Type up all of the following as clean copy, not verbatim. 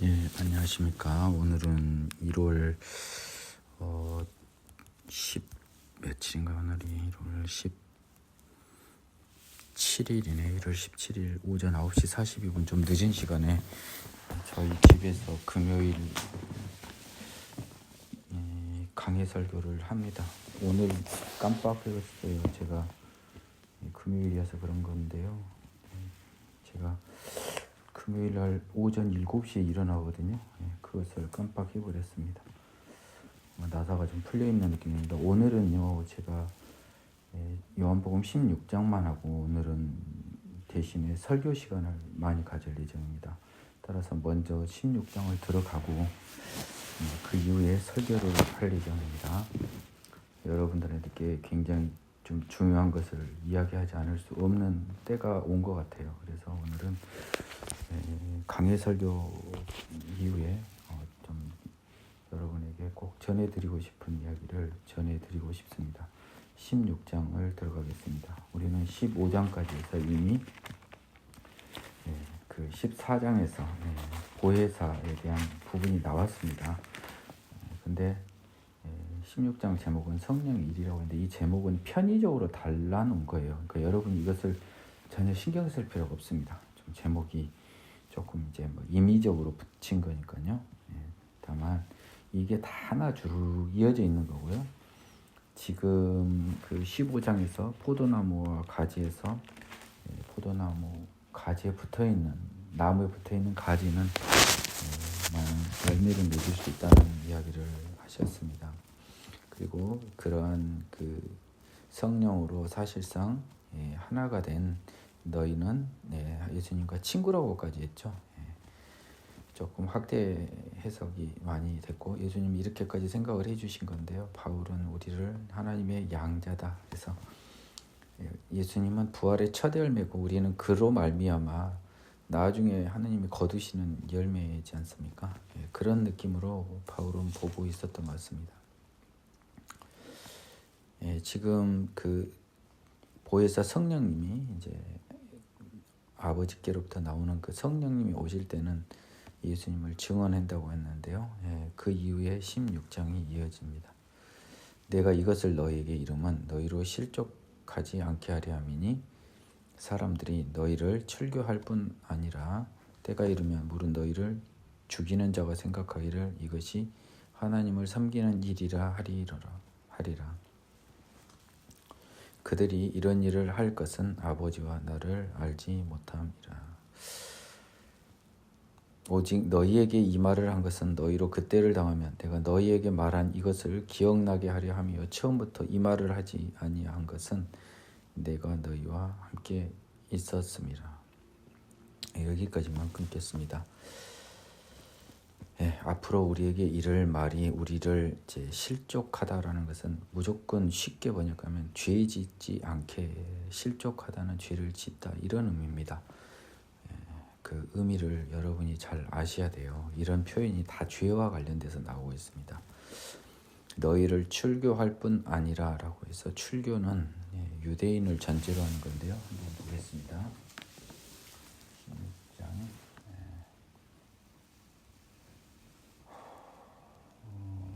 예, 안녕하십니까. 오늘은 1월 10 며칠인가 오늘이 1월 17일이네. 1월 17일 오전 9시 42분 좀 늦은 시간에 저희 집에서 금요일 강해 설교를 합니다. 오늘 깜빡했어요. 제가 금요일이어서 그런 건데요. 제가 금요일 날 오전 7시에 일어나거든요. 그것을 깜빡해버렸습니다. 나사가 좀 풀려있는 느낌입니다. 오늘은요, 제가 요한복음 16장만 하고 오늘은 대신에 설교 시간을 많이 가질 예정입니다. 따라서 먼저 16장을 들어가고 그 이후에 설교를 할 예정입니다. 여러분들에게 굉장히 좀 중요한 것을 이야기하지 않을 수 없는 때가 온 것 같아요. 그래서 오늘은 강해 설교 이후에 좀 여러분에게 꼭 전해드리고 싶은 이야기를 전해드리고 싶습니다. 16장을 들어가겠습니다. 우리는 15장까지 해서 이미 그 14장에서 보혜사에 대한 부분이 나왔습니다. 근데 16장 제목은 성령의 일이라고 했는데 이 제목은 편의적으로 달라놓은 거예요. 그러니까 여러분 이것을 전혀 신경 쓸 필요가 없습니다. 좀 제목이 조금 이제 뭐 임의적으로 붙인 거니까요. 다만 이게 다 하나 쭉 이어져 있는 거고요. 지금 그 15장에서 포도나무와 가지에서 포도나무 가지에 붙어있는 나무에 붙어있는 가지는 많은 열매를 맺을 수 있다는 이야기를 하셨습니다. 그리고 그러한 그 성령으로 사실상 하나가 된 너희는 예수님과 친구라고까지 했죠. 조금 확대 해석이 많이 됐고 예수님이 이렇게까지 생각을 해주신 건데요. 바울은 우리를 하나님의 양자다. 그래서 예수님은 부활의 첫 열매고 우리는 그로 말미암아 나중에 하나님이 거두시는 열매이지 않습니까? 그런 느낌으로 바울은 보고 있었던 것 같습니다. 지금 그 보혜사 성령님이 이제 아버지께로부터 나오는 그 성령님이 오실 때는 예수님을 증언한다고 했는데요. 그 이후에 16장이 이어집니다. 내가 이것을 너희에게 이름은 너희로 실족하지 않게 하려 함이니 사람들이 너희를 출교할 뿐 아니라 때가 이르면 물은 너희를 죽이는 자가 생각하기를 이것이 하나님을 섬기는 일이라 하리라. 그들이 이런 일을 할 것은 아버지와 나를 알지 못함이라. 오직 너희에게 이 말을 한 것은 너희로 그때를 당하면 내가 너희에게 말한 이것을 기억나게 하려 하며 처음부터 이 말을 하지 아니한 것은 내가 너희와 함께 있었음이라. 여기까지만 끊겠습니다. 앞으로 우리에게 이를 말이 우리를 이제 실족하다라는 것은 무조건 쉽게 번역하면 죄 짓지 않게 실족하다는 죄를 짓다 이런 의미입니다. 그 의미를 여러분이 잘 아셔야 돼요. 이런 표현이 다 죄와 관련돼서 나오고 있습니다. 너희를 출교할 뿐 아니라 라고 해서 출교는 유대인을 전제로 하는 건데요. 한번 보겠습니다. 16장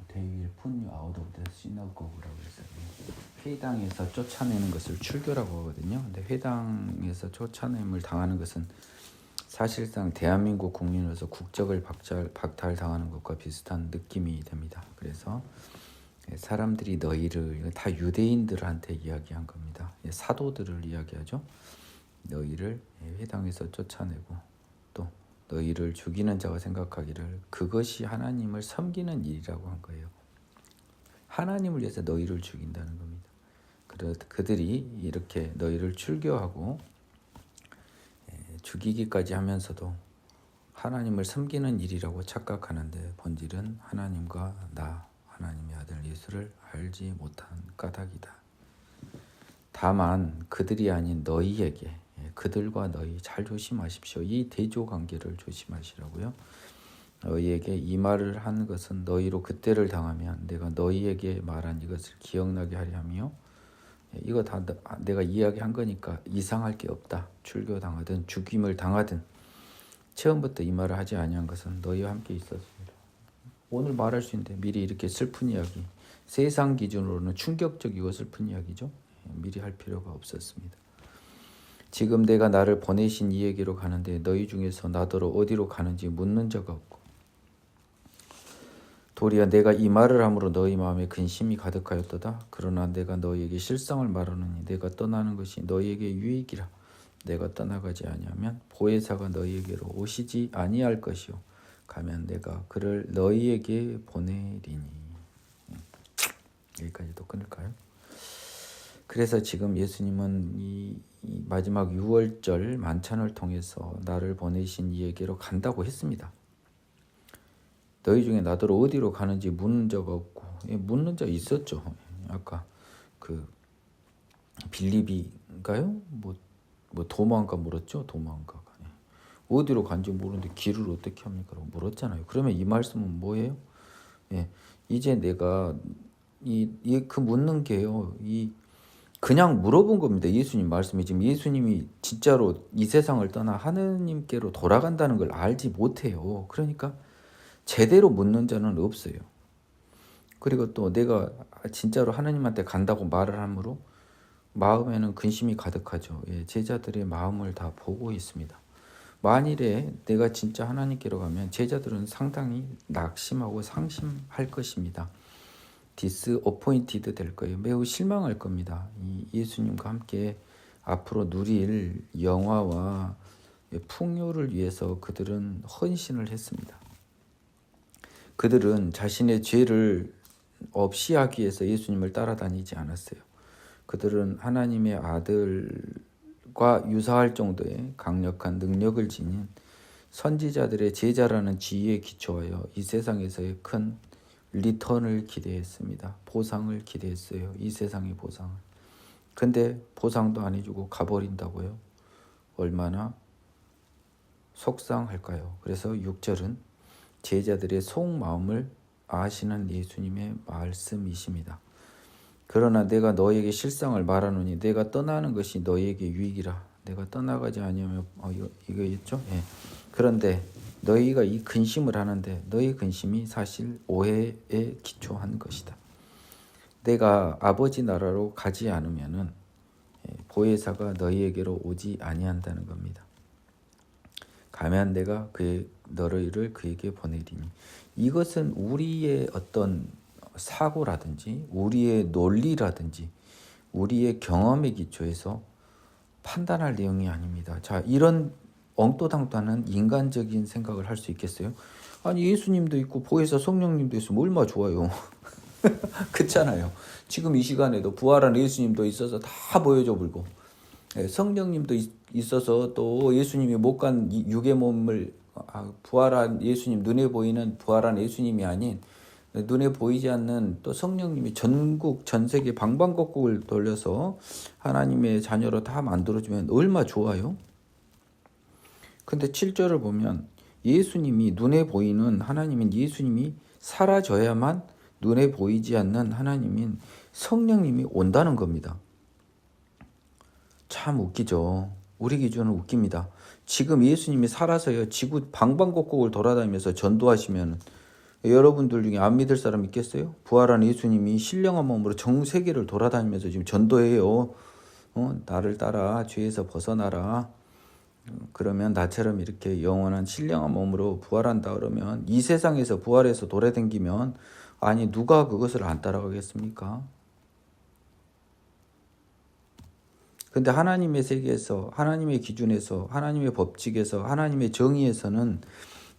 They will put you out of the synagogue라고 했어요. 회당에서 쫓아내는 것을 출교라고 하거든요. 근데 회당에서 쫓아냄을 당하는 것은 사실상 대한민국 국민으로서 국적을 박탈당하는 것과 비슷한 느낌이 됩니다. 그래서 사람들이 너희를 다 유대인들한테 이야기한 겁니다. 사도들을 이야기하죠. 너희를 회당에서 쫓아내고 또 너희를 죽이는 자가 생각하기를 그것이 하나님을 섬기는 일이라고 한 거예요. 하나님을 위해서 너희를 죽인다는 겁니다. 그들이 이렇게 너희를 출교하고 죽이기까지 하면서도 하나님을 섬기는 일이라고 착각하는데 본질은 하나님과 나, 하나님의 아들 예수를 알지 못한 까닭이다. 다만 그들이 아닌 너희에게 그들과 너희 잘 조심하십시오. 이 대조관계를 조심하시라고요. 너희에게 이 말을 한 것은 너희로 그때를 당하면 내가 너희에게 말한 이것을 기억나게 하려 하며 이거 다 내가 이야기한 거니까 이상할 게 없다. 출교당하든 죽임을 당하든 처음부터 이 말을 하지 아니한 것은 너희와 함께 있었습니다. 오늘 말할 수 있는데 미리 이렇게 슬픈 이야기, 세상 기준으로는 충격적이고 슬픈 이야기죠. 미리 할 필요가 없었습니다. 지금 내가 나를 보내신 이에게로 가는데 너희 중에서 나더러 어디로 가는지 묻는 자가 없고, 도리어 내가 이 말을 함으로 너희 마음에 근심이 가득하였도다. 그러나 내가 너희에게 실상을 말하노니 내가 떠나는 것이 너희에게 유익이라. 내가 떠나가지 아니하면 보혜사가 너희에게로 오시지 아니할 것이요 가면 내가 그를 너희에게 보내리니. 여기까지도 끊을까요? 그래서 지금 예수님은 이 마지막 6월절 만찬을 통해서 나를 보내신 이에게로 간다고 했습니다. 너희 중에 나더러 어디로 가는지 묻는 자가 없고, 묻는 자 있었죠. 아까 그 빌립이인가요? 뭐 도마인가 물었죠. 도마인가. 어디로 간지 모르는데 길을 어떻게 합니까? 라고 물었잖아요. 그러면 이 말씀은 뭐예요? 이제 내가 그 묻는 게요. 그냥 물어본 겁니다. 예수님 말씀이 지금 예수님이 진짜로 이 세상을 떠나 하느님께로 돌아간다는 걸 알지 못해요. 그러니까 제대로 묻는 자는 없어요. 그리고 또 내가 진짜로 하느님한테 간다고 말을 하므로 마음에는 근심이 가득하죠. 제자들의 마음을 다 보고 있습니다. 만일에 내가 진짜 하나님께로 가면 제자들은 상당히 낙심하고 상심할 것입니다. 디스어포인티드 될 거예요. 매우 실망할 겁니다. 이 예수님과 함께 앞으로 누릴 영화와 풍요를 위해서 그들은 헌신을 했습니다. 그들은 자신의 죄를 없이 하기 위해서 예수님을 따라다니지 않았어요. 그들은 하나님의 아들과 유사할 정도의 강력한 능력을 지닌 선지자들의 제자라는 지위에 기초하여 이 세상에서의 큰 리턴을 기대했습니다. 보상을 기대했어요. 이 세상의 보상을. 근데 보상도 안 해주고 가버린다고요. 얼마나 속상할까요? 그래서 6절은 제자들의 속마음을 아시는 예수님의 말씀이십니다. 그러나 내가 너에게 실상을 말하노니 내가 떠나는 것이 너에게 유익이라. 내가 떠나가지 아니하면 이거였죠? 그런데 너희가 이 근심을 하는데 너희 근심이 사실 오해에 기초한 것이다. 내가 아버지 나라로 가지 않으면은 보혜사가 너희에게로 오지 아니한다는 겁니다. 가면 내가 너희를 그에게 보내리니. 이것은 우리의 어떤 사고라든지 우리의 논리라든지 우리의 경험에 기초해서 판단할 내용이 아닙니다. 자, 이런 엉또당또하는 인간적인 생각을 할 수 있겠어요? 아니 예수님도 있고 보혜사 성령님도 있으면 얼마나 좋아요. 그렇잖아요. 지금 이 시간에도 부활한 예수님도 있어서 다 보여줘 불고 성령님도 있어서 또 예수님이 못 간 육의 몸을 부활한 예수님, 눈에 보이는 부활한 예수님이 아닌 눈에 보이지 않는 또 성령님이 전국 전 세계 방방곡곡을 돌려서 하나님의 자녀로 다 만들어주면 얼마나 좋아요. 근데 7절을 보면 예수님이 눈에 보이는 하나님인 예수님이 사라져야만 눈에 보이지 않는 하나님인 성령님이 온다는 겁니다. 참 웃기죠. 우리 기준은 웃깁니다. 지금 예수님이 살아서요 지구 방방곡곡을 돌아다니면서 전도하시면 여러분들 중에 안 믿을 사람 있겠어요? 부활한 예수님이 신령한 몸으로 전 세계를 돌아다니면서 지금 전도해요. 나를 따라 죄에서 벗어나라. 그러면 나처럼 이렇게 영원한 신령한 몸으로 부활한다 그러면 이 세상에서 부활해서 돌아다니면 아니 누가 그것을 안 따라가겠습니까? 근데 하나님의 세계에서 하나님의 기준에서 하나님의 법칙에서 하나님의 정의에서는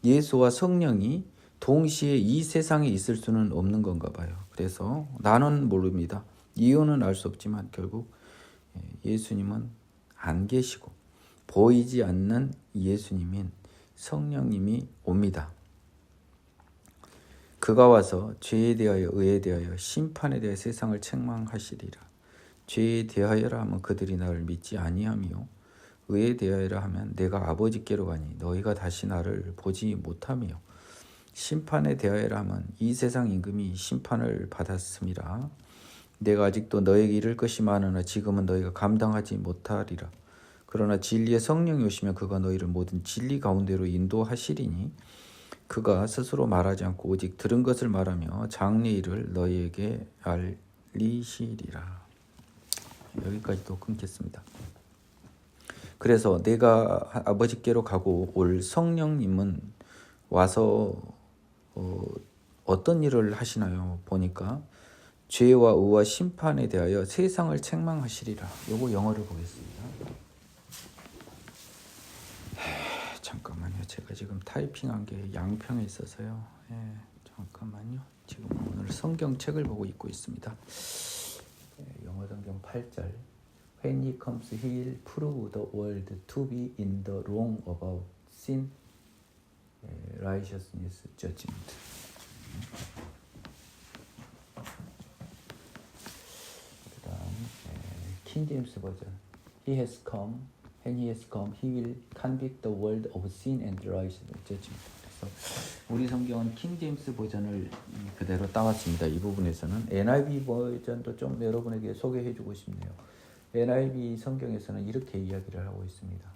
예수와 성령이 동시에 이 세상에 있을 수는 없는 건가 봐요. 그래서 나는 모릅니다. 이유는 알 수 없지만 결국 예수님은 안 계시고 보이지 않는 예수님인 성령님이 옵니다. 그가 와서 죄에 대하여 의에 대하여 심판에 대하여 세상을 책망하시리라. 죄에 대하여라 하면 그들이 나를 믿지 아니하며 의에 대하여라 하면 내가 아버지께로 가니 너희가 다시 나를 보지 못하며 심판에 대하여라 하면 이 세상 임금이 심판을 받았음이라. 내가 아직도 너에게 이를 것이 많으나 지금은 너희가 감당하지 못하리라. 그러나 진리의 성령이 오시면 그가 너희를 모든 진리 가운데로 인도하시리니 그가 스스로 말하지 않고 오직 들은 것을 말하며 장래일을 너희에게 알리시리라. 여기까지도 끊겠습니다. 그래서 내가 아버지께로 가고 올 성령님은 와서 어떤 일을 하시나요? 보니까 죄와 의와 심판에 대하여 세상을 책망하시리라. 요거 영어를 보겠습니다. 잠깐만요. 제가 지금 타이핑한 게 양평에 있어서요. 잠깐만요. 지금 오늘 성경책을 보고 있고 있습니다. 영어 성경 8절. When he comes, he will prove the world to be in the wrong about sin, righteousness, judgment. 그다음 킹 제임스 버전. He has come. When he has come, he will convict the world of sin and righteousness, judgment. 그래서 우리 성경은 킹 제임스 버전을 그대로 따왔습니다. 이 부분에서는 NIV 버전도 좀 여러분에게 소개해주고 싶네요. NIV 성경에서는 이렇게 이야기를 하고 있습니다.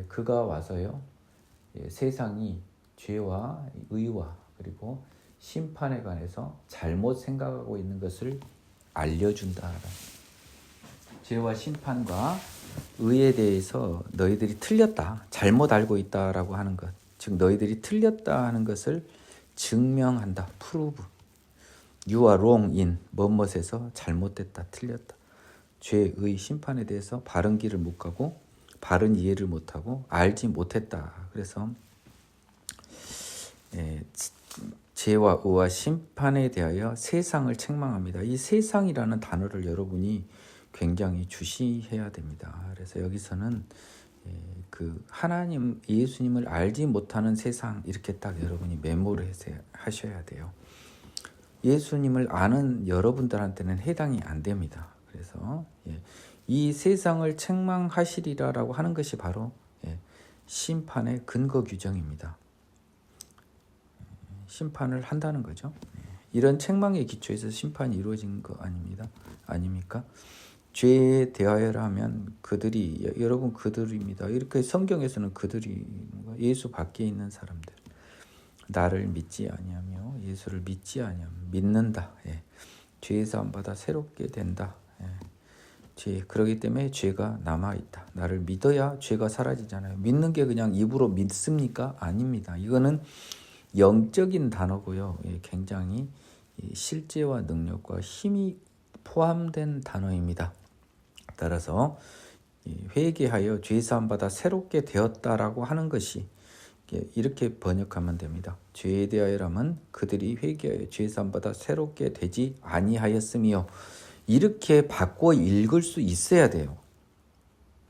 그가 와서요, 세상이 죄와 의와 그리고 심판에 관해서 잘못 생각하고 있는 것을 알려준다. 죄와 심판과 의에 대해서 너희들이 틀렸다, 잘못 알고 있다라고 하는 것, 즉 너희들이 틀렸다 하는 것을 증명한다. prove. You are wrong in 뭐뭇에서 잘못됐다, 틀렸다. 죄의 심판에 대해서 바른 길을 못 가고 바른 이해를 못하고 알지 못했다. 그래서 죄와 의와 심판에 대하여 세상을 책망합니다. 이 세상이라는 단어를 여러분이 굉장히 주시해야 됩니다. 그래서 여기서는 그 하나님 예수님을 알지 못하는 세상 이렇게 딱 여러분이 메모를 하셔야 돼요. 예수님을 아는 여러분들한테는 해당이 안 됩니다. 그래서 이 세상을 책망하시리라라고 하는 것이 바로 심판의 근거 규정입니다. 심판을 한다는 거죠. 이런 책망의 기초에서 심판이 이루어진 거 아닙니까? 죄에 대하여라면 그들이 여러분 그들입니다. 이렇게 성경에서는 그들이 예수 밖에 있는 사람들, 나를 믿지 아니하며 예수를 믿지 아니하며 믿는다. 죄 사함 받아 새롭게 된다. 그렇기 때문에 죄가 남아있다. 나를 믿어야 죄가 사라지잖아요. 믿는 게 그냥 입으로 믿습니까? 아닙니다. 이거는 영적인 단어고요. 굉장히 실제와 능력과 힘이 포함된 단어입니다. 따라서 회개하여 죄 사함 받아 새롭게 되었다라고 하는 것이 이렇게 번역하면 됩니다. 죄에 대하여라면 그들이 회개하여 죄 사함 받아 새롭게 되지 아니하였으며, 이렇게 바꿔 읽을 수 있어야 돼요.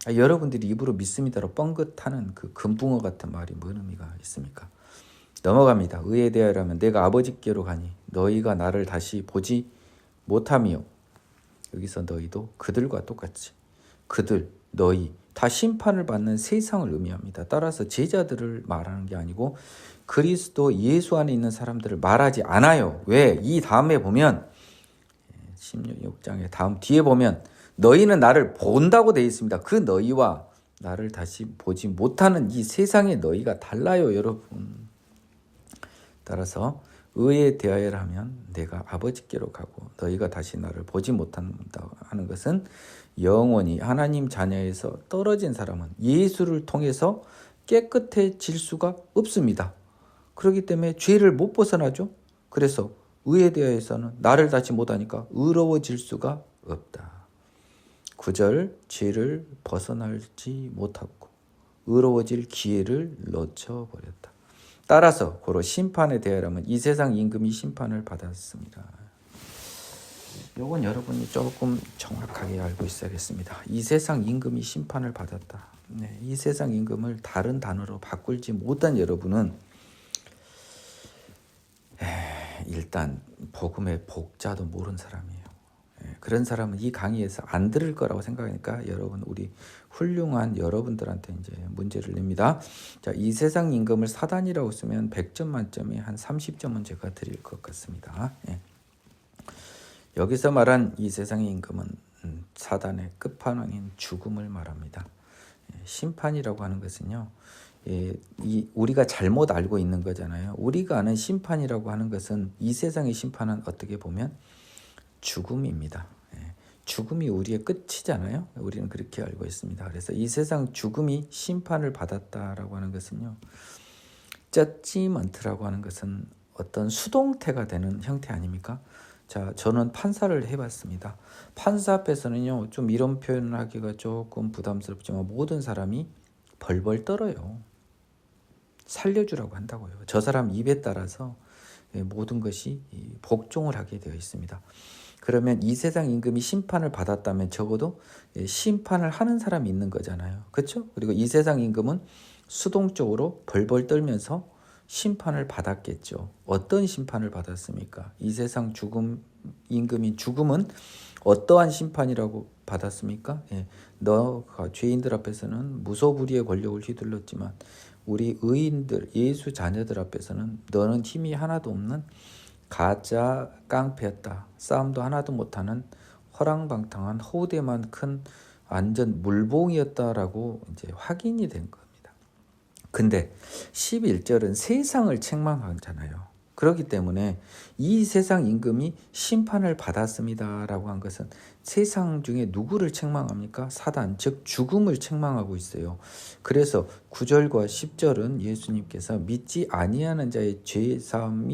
여러분들이 입으로 믿습니다로 뻥긋하는 그 금붕어 같은 말이 뭔 의미가 있습니까? 넘어갑니다. 의에 대하여라면 내가 아버지께로 가니 너희가 나를 다시 보지 못하며, 여기서 너희도 그들과 똑같이, 그들, 너희 다 심판을 받는 세상을 의미합니다. 따라서 제자들을 말하는 게 아니고 그리스도 예수 안에 있는 사람들을 말하지 않아요. 왜? 이 다음에 보면 16장의 다음 뒤에 보면 너희는 나를 본다고 되어 있습니다. 그 너희와 나를 다시 보지 못하는 이 세상의 너희가 달라요, 여러분. 따라서 의에 대하여라면 내가 아버지께로 가고 너희가 다시 나를 보지 못한다 하는 것은 영원히 하나님 자녀에서 떨어진 사람은 예수를 통해서 깨끗해질 수가 없습니다. 그렇기 때문에 죄를 못 벗어나죠. 그래서 의에 대해서는 나를 다시 못하니까 의로워질 수가 없다. 9절, 죄를 벗어나지 못하고 의로워질 기회를 놓쳐버렸다. 따라서 고로 심판에 대하여라면 이 세상 임금이 심판을 받았습니다. 이건 여러분이 조금 정확하게 알고 있어야겠습니다. 이 세상 임금이 심판을 받았다. 이 세상 임금을 다른 단어로 바꿀지 못한 여러분은 일단 복음의 복자도 모르는 사람이에요. 그런 사람은 이 강의에서 안 들을 거라고 생각하니까 여러분, 우리 훌륭한 여러분들한테 이제 문제를 냅니다. 자, 이 세상 임금을 사단이라고 쓰면 100점 만점에 한 30점은 제가 드릴 것 같습니다. 여기서 말한 이 세상의 임금은 사단의 끝판왕인 죽음을 말합니다. 심판이라고 하는 것은요, 우리가 잘못 알고 있는 거잖아요. 우리가 아는 심판이라고 하는 것은, 이 세상의 심판은 어떻게 보면 죽음입니다. 죽음이 우리의 끝이잖아요. 우리는 그렇게 알고 있습니다. 그래서 이 세상 죽음이 심판을 받았다라고 하는 것은요, 저지먼트라고 하는 것은 어떤 수동태가 되는 형태 아닙니까? 자, 저는 판사를 해봤습니다. 판사 앞에서는요, 좀 이런 표현을 하기가 조금 부담스럽지만 모든 사람이 벌벌 떨어요. 살려주라고 한다고요. 저 사람 입에 따라서 모든 것이 복종을 하게 되어 있습니다. 그러면 이 세상 임금이 심판을 받았다면 적어도 심판을 하는 사람이 있는 거잖아요. 그렇죠? 그리고 이 세상 임금은 수동적으로 벌벌 떨면서 심판을 받았겠죠. 어떤 심판을 받았습니까? 이 세상 임금인 죽음은 어떠한 심판이라고 받았습니까? 너가 죄인들 앞에서는 무소불위의 권력을 휘둘렀지만 우리 의인들, 예수 자녀들 앞에서는 너는 힘이 하나도 없는 가짜 깡패였다. 싸움도 하나도 못하는 허랑방탕한 호대만 큰 완전 물봉이었다라고 이제 확인이 된 겁니다. 근데 11절은 세상을 책망하잖아요. 그렇기 때문에 이 세상 임금이 심판을 받았습니다라고 한 것은 세상 중에 누구를 책망합니까? 사단, 즉 죽음을 책망하고 있어요. 그래서 9절과 10절은 예수님께서 믿지 아니하는 자의 죄사함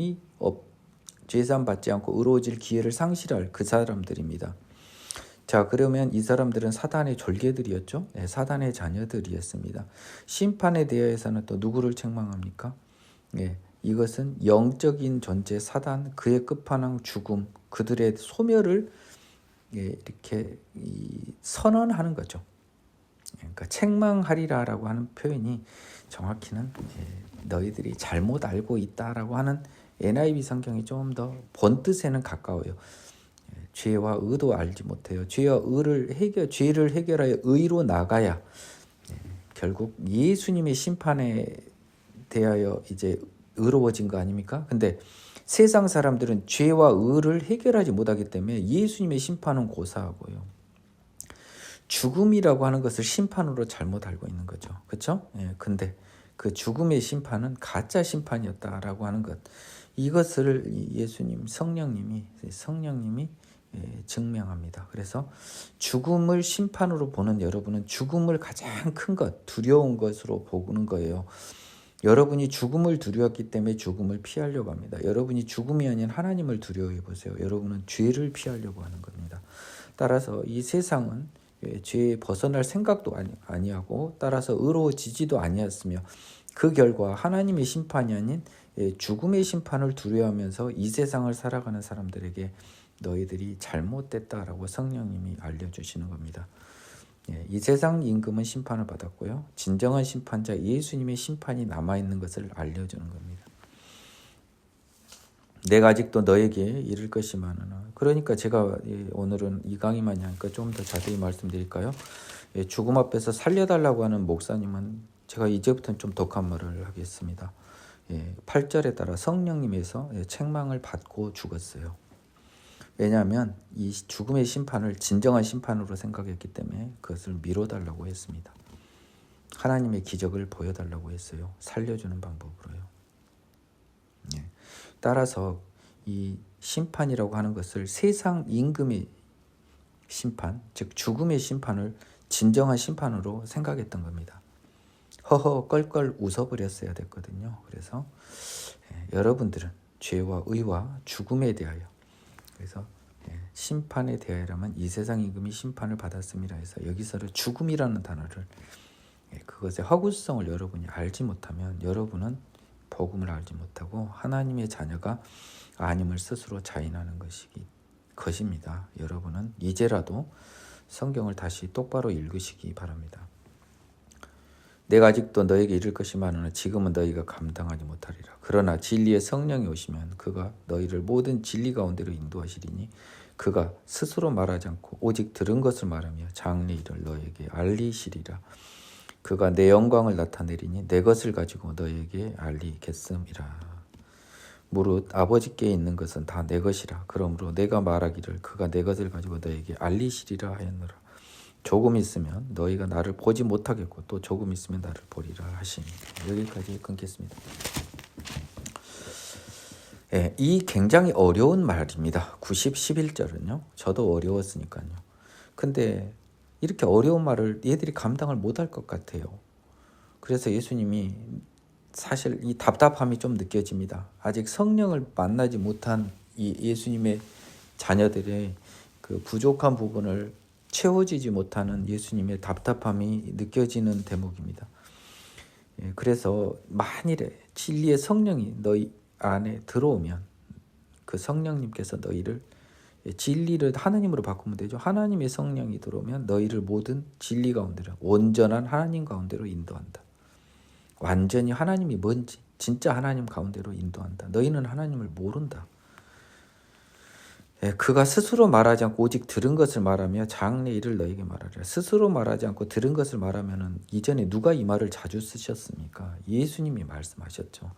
받지 않고 의로워질 기회를 상실할 그 사람들입니다. 자, 그러면 이 사람들은 사단의 졸개들이었죠. 사단의 자녀들이었습니다. 심판에 대해서는 또 누구를 책망합니까? 이것은 영적인 존재 사단, 그의 끝판왕 죽음, 그들의 소멸을 이렇게 선언하는 거죠. 그러니까 책망하리라라고 하는 표현이 정확히는 너희들이 잘못 알고 있다라고 하는 NIV 성경이 좀 더 본뜻에는 가까워요. 죄와 의도 알지 못해요. 죄와 죄를 해결하여 의로 나가야 결국 예수님의 심판에 대하여 이제 의로워진 거 아닙니까? 근데 세상 사람들은 죄와 의를 해결하지 못하기 때문에 예수님의 심판은 고사하고요. 죽음이라고 하는 것을 심판으로 잘못 알고 있는 거죠. 그렇죠? 근데 그 죽음의 심판은 가짜 심판이었다라고 하는 것. 이것을 성령님이 증명합니다. 그래서 죽음을 심판으로 보는 여러분은 죽음을 가장 큰 것, 두려운 것으로 보는 거예요. 여러분이 죽음을 두려웠기 때문에 죽음을 피하려고 합니다. 여러분이 죽음이 아닌 하나님을 두려워해 보세요. 여러분은 죄를 피하려고 하는 겁니다. 따라서 이 세상은 죄에 벗어날 생각도 아니하고 따라서 의로워지지도 아니었으며 그 결과 하나님의 심판이 아닌 죽음의 심판을 두려워하면서 이 세상을 살아가는 사람들에게 너희들이 잘못됐다라고 성령님이 알려주시는 겁니다. 이 세상 임금은 심판을 받았고요. 진정한 심판자 예수님의 심판이 남아있는 것을 알려주는 겁니다. 내가 아직도 너에게 이를 것이 많으나. 그러니까 제가 오늘은 이 강의만 하니까 좀 더 자세히 말씀드릴까요? 죽음 앞에서 살려달라고 하는 목사님은 제가 이제부터는 좀 독한 말을 하겠습니다. 8절에 따라 성령님에서 책망을 받고 죽었어요. 왜냐하면 이 죽음의 심판을 진정한 심판으로 생각했기 때문에 그것을 미뤄달라고 했습니다. 하나님의 기적을 보여달라고 했어요. 살려주는 방법으로요. 따라서 이 심판이라고 하는 것을 세상 임금의 심판, 즉 죽음의 심판을 진정한 심판으로 생각했던 겁니다. 허허 껄껄 웃어버렸어야 됐거든요. 그래서 여러분들은 죄와 의와 죽음에 대하여, 그래서 심판에 대하여라면 이 세상 임금이 심판을 받았습니다 해서 여기서를 죽음이라는 단어를, 그것의 허구성을 여러분이 알지 못하면 여러분은 복음을 알지 못하고 하나님의 자녀가 아님을 스스로 자인하는 것입니다. 여러분은 이제라도 성경을 다시 똑바로 읽으시기 바랍니다. 내가 아직도 너에게 이를 것이 많으나 지금은 너희가 감당하지 못하리라. 그러나 진리의 성령이 오시면 그가 너희를 모든 진리 가운데로 인도하시리니 그가 스스로 말하지 않고 오직 들은 것을 말하며 장래 일을 너에게 알리시리라. 그가 내 영광을 나타내리니 내 것을 가지고 너에게 알리겠음이라. 무릇 아버지께 있는 것은 다 내 것이라. 그러므로 내가 말하기를 그가 내 것을 가지고 너에게 알리시리라 하였노라. 조금 있으면 너희가 나를 보지 못하겠고 또 조금 있으면 나를 보리라 하십니다. 여기까지 끊겠습니다. 예, 이 굉장히 어려운 말입니다. 90, 11절은요. 저도 어려웠으니까요. 근데 이렇게 어려운 말을 얘들이 감당을 못할 것 같아요. 그래서 예수님이 사실 이 답답함이 좀 느껴집니다. 아직 성령을 만나지 못한 이 예수님의 자녀들의 그 부족한 부분을 채워지지 못하는 예수님의 답답함이 느껴지는 대목입니다. 그래서 만일에 진리의 성령이 너희 안에 들어오면 그 성령님께서 너희를 진리를 하나님으로 바꾸면 되죠. 하나님의 성령이 들어오면 너희를 모든 진리 가운데로 온전한 하나님 가운데로 인도한다. 완전히 하나님이 뭔지 진짜 하나님 가운데로 인도한다. 너희는 하나님을 모른다. 그가 스스로 말하지 않고 오직 들은 것을 말하며 장래 일을 너희에게 말하리라. 스스로 말하지 않고 들은 것을 말하면은 이전에 누가 이 말을 자주 쓰셨습니까? 예수님이 말씀하셨죠.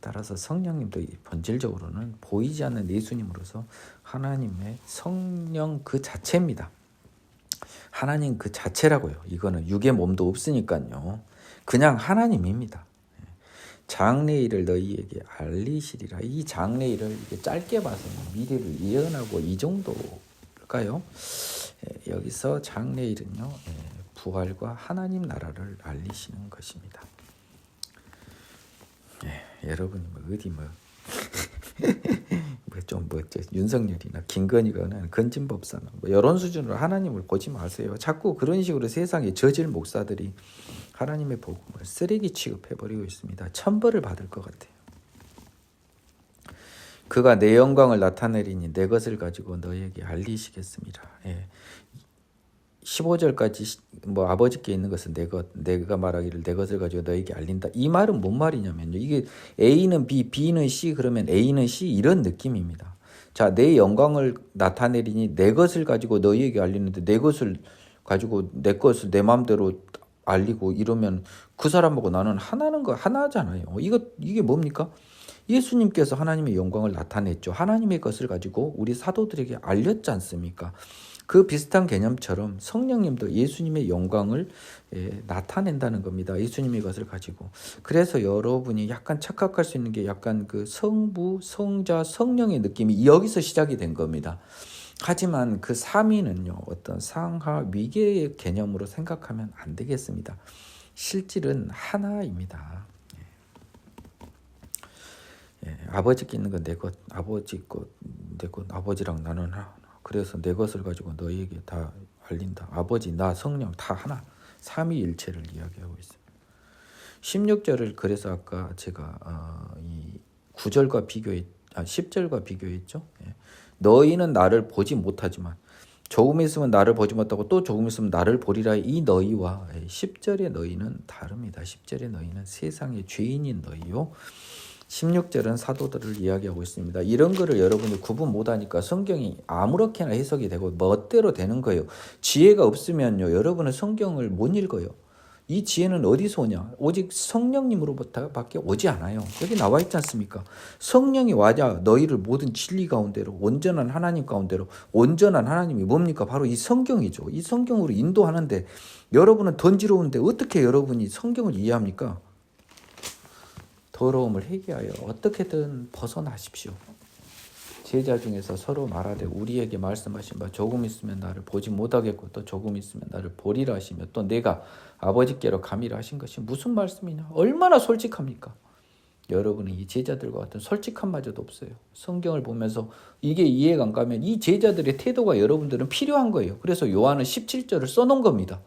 따라서 성령님도 본질적으로는 보이지 않는 예수님으로서 하나님의 성령 그 자체입니다. 하나님 그 자체라고요. 이거는 육의 몸도 없으니까요. 그냥 하나님입니다. 장래일을 너희에게 알리시리라. 이 장래일을 짧게 봐서는 미래를 예언하고 이 정도일까요? 여기서 장래일은요, 부활과 하나님 나라를 알리시는 것입니다. 여러분이 어디 윤석열이나 김건희가 건진법사나 이런 수준으로 하나님을 보지 마세요. 자꾸 그런 식으로 세상에 저질 목사들이 하나님의 복음을 쓰레기 취급해버리고 있습니다. 천벌을 받을 것 같아요. 그가 내 영광을 나타내리니 내 것을 가지고 너희에게 알리시겠습니다. 15절까지 아버지께 있는 것은 내가 말하기를 내 것을 가지고 너희에게 알린다. 이 말은 뭔 말이냐면요. 이게 A는 B, B는 C 그러면 A는 C 이런 느낌입니다. 자, 내 영광을 나타내리니 내 것을 가지고 너희에게 알리는데 내 것을 가지고 내 것을 내 마음대로 알리고 이러면 그 사람하고 나는 하나잖아요. 이게 뭡니까? 예수님께서 하나님의 영광을 나타냈죠. 하나님의 것을 가지고 우리 사도들에게 알렸지 않습니까? 그 비슷한 개념처럼 성령님도 예수님의 영광을 나타낸다는 겁니다. 예수님의 것을 가지고. 그래서 여러분이 약간 착각할 수 있는 게 약간 그 성부, 성자, 성령의 느낌이 여기서 시작이 된 겁니다. 하지만 그 삼위는요, 어떤 상하 위계의 개념으로 생각하면 안 되겠습니다. 실질은 하나입니다. 아버지께 있는 건 내 것, 아버지 것, 내 것, 아버지랑 나는 하나. 그래서 내 것을 가지고 너희에게 다 알린다. 아버지, 나, 성령 다 하나. 삼위일체를 이야기하고 있습니다. 16절을 그래서 아까 제가 이 9절과 10절과 비교했죠. 너희는 나를 보지 못하지만 조금 있으면 나를 보지 못하고 또 조금 있으면 나를 보리라. 이 너희와 10절의 너희는 다릅니다. 10절의 너희는 세상의 죄인인 너희요. 16절은 사도들을 이야기하고 있습니다. 이런 거를 여러분이 구분 못하니까 성경이 아무렇게나 해석이 되고 멋대로 되는 거예요. 지혜가 없으면요, 여러분은 성경을 못 읽어요. 이 지혜는 어디서 오냐? 오직 성령님으로부터밖에 오지 않아요. 여기 나와 있지 않습니까? 성령이 와야 너희를 모든 진리 가운데로, 온전한 하나님 가운데로, 온전한 하나님이 뭡니까? 바로 이 성경이죠. 이 성경으로 인도하는데 여러분은 던지러운데 어떻게 여러분이 성경을 이해합니까? 더러움을 회개하여 어떻게든 벗어나십시오. 제자 중에서 서로 말하되 우리에게 말씀하신 바 조금 있으면 나를 보지 못하겠고 또 조금 있으면 나를 보리라 하시며 또 내가 아버지께로 가미라 하신 것이 무슨 말씀이냐. 얼마나 솔직합니까? 여러분은 이 제자들과 같은 솔직함마저도 없어요. 성경을 보면서 이게 이해가 안 가면 이 제자들의 태도가 여러분들은 필요한 거예요. 그래서 요한은 17절을 써놓은 겁니다.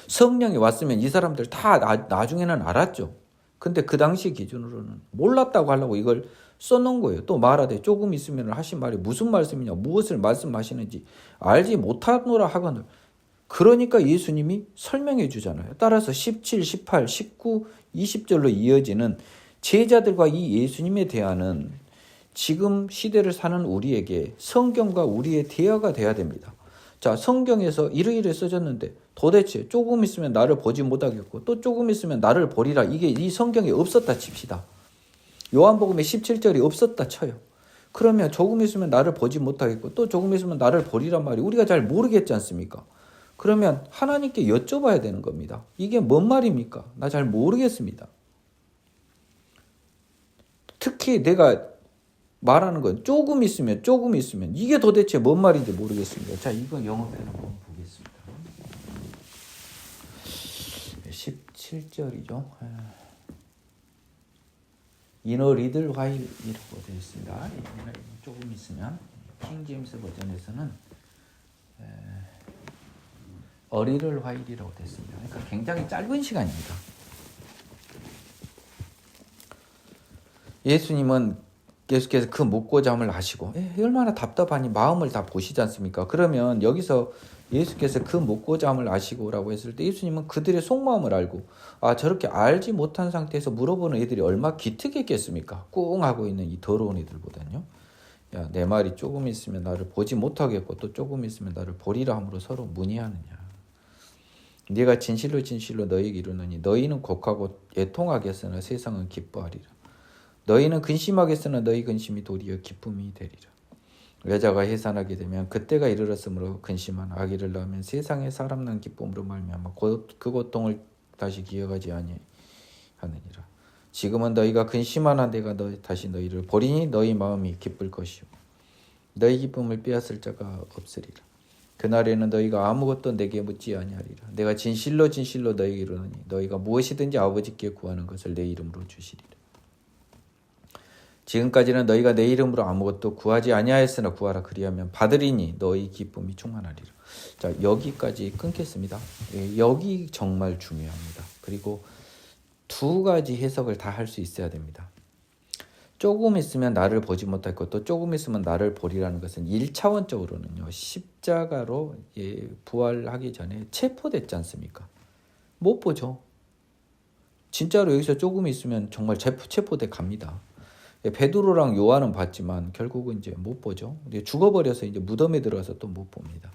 성령이 왔으면 이 사람들 다 나중에는 알았죠. 근데 그 당시 기준으로는 몰랐다고 하려고 이걸 써놓은 거예요. 또 말하되 조금 있으면 하신 말이 무슨 말씀이냐, 무엇을 말씀하시는지 알지 못하노라 하거늘. 그러니까 예수님이 설명해 주잖아요. 따라서 17, 18, 19, 20절로 이어지는 제자들과 이 예수님의 대화는 지금 시대를 사는 우리에게 성경과 우리의 대화가 돼야 됩니다. 자, 성경에서 이러이러 써졌는데 도대체 조금 있으면 나를 보지 못하겠고 또 조금 있으면 나를 보리라. 이게 이 성경에 없었다 칩시다. 요한복음에 17절이 없었다 쳐요. 그러면 조금 있으면 나를 보지 못하겠고 또 조금 있으면 나를 보리란 말이 우리가 잘 모르겠지 않습니까? 그러면 하나님께 여쭤봐야 되는 겁니다. 이게 뭔 말입니까? 나 잘 모르겠습니다. 특히 내가 말하는 건 조금 있으면 이게 도대체 뭔 말인지 모르겠습니다. 자, 이거 영어편 한번 보겠습니다. 17절이죠. In a little while이라고 되어 있습니다. 조금 있으면 킹 제임스 버전에서는 a little while이라고 되어 있습니다. 그러니까 굉장히 짧은 시간입니다. 예수님은 계속해서 그 묵고잠을 하시고 얼마나 답답하니 마음을 다 보시지 않습니까? 그러면 여기서 예수께서 그 묵고잠을 아시고라고 했을 때 예수님은 그들의 속마음을 알고 저렇게 알지 못한 상태에서 물어보는 애들이 얼마나 기특했겠습니까? 꿍 하고 있는 이 더러운 애들보다는요. 야, 내 말이 조금 있으면 나를 보지 못하겠고 또 조금 있으면 나를 보리라 함으로 서로 문의하느냐. 네가 진실로 너희에게 이르노니 너희는 곡하고 애통하겠으나 세상은 기뻐하리라. 너희는 근심하겠으나 너희 근심이 도리어 기쁨이 되리라. 여자가 해산하게 되면 그때가 이르렀으므로 근심한 아기를 낳으면 세상에 사람 난 기쁨으로 말미암아 그 고통을 다시 기억하지 아니하느니라. 지금은 너희가 근심하나 내가 다시 너희를 보리니 너희 마음이 기쁠 것이요 너희 기쁨을 빼앗을 자가 없으리라. 그날에는 너희가 아무것도 내게 묻지 아니하리라. 내가 진실로 너희에게 이르노니 너희가 무엇이든지 아버지께 구하는 것을 내 이름으로 주시리라. 지금까지는 너희가 내 이름으로 아무것도 구하지 아니하였으나 구하라 그리하면 받으리니 너희 기쁨이 충만하리라. 자, 여기까지 끊겠습니다. 여기 정말 중요합니다. 그리고 두 가지 해석을 다 할 수 있어야 됩니다. 조금 있으면 나를 보지 못할 것도 조금 있으면 나를 보리라는 것은 1차원적으로는요. 십자가로 부활하기 전에 체포됐지 않습니까? 못 보죠. 진짜로 여기서 조금 있으면 정말 체포돼 갑니다. 베드로랑 요한은 봤지만 결국은 이제 못 보죠. 죽어버려서 이제 무덤에 들어가서 또 못 봅니다.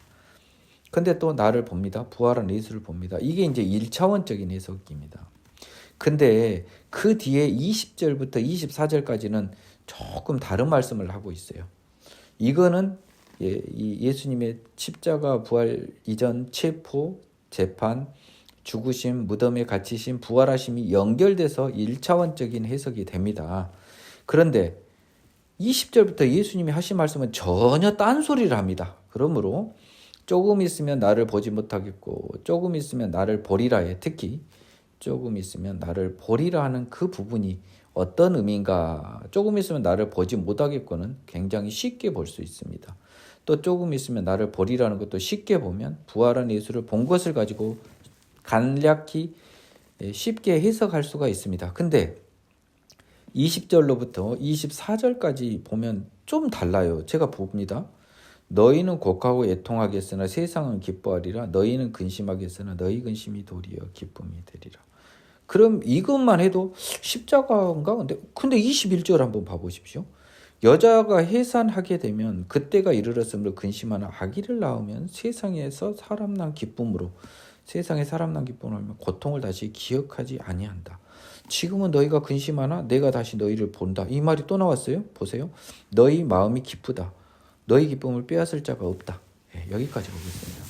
근데 또 나를 봅니다. 부활한 예수를 봅니다. 이게 이제 1차원적인 해석입니다. 근데 그 뒤에 20절부터 24절까지는 조금 다른 말씀을 하고 있어요. 이거는 예수님의 십자가 부활 이전 체포, 재판, 죽으심, 무덤에 갇히심, 부활하심이 연결돼서 1차원적인 해석이 됩니다. 그런데 20절부터 예수님이 하신 말씀은 전혀 딴소리를 합니다. 그러므로 조금 있으면 나를 보지 못하겠고 조금 있으면 나를 보리라에 특히 조금 있으면 나를 보리라 하는 그 부분이 어떤 의미인가. 조금 있으면 나를 보지 못하겠고는 굉장히 쉽게 볼 수 있습니다. 또 조금 있으면 나를 보리라는 것도 쉽게 보면 부활한 예수를 본 것을 가지고 간략히 쉽게 해석할 수가 있습니다. 근데 20절로부터 24절까지 보면 좀 달라요. 제가 봅니다. 너희는 곡하고 애통하겠으나 세상은 기뻐하리라. 너희는 근심하겠으나 너희 근심이 도리어 기쁨이 되리라. 그럼 이것만 해도 십자가인가? 근데 21절 한번 봐보십시오. 여자가 해산하게 되면 그때가 이르렀으므로 근심하나 아기를 낳으면 세상에 사람 난 기쁨으로 하면 고통을 다시 기억하지 아니한다. 지금은 너희가 근심하나 내가 다시 너희를 본다. 이 말이 또 나왔어요. 보세요. 너희 마음이 기쁘다. 너희 기쁨을 빼앗을 자가 없다. 여기까지 보겠습니다.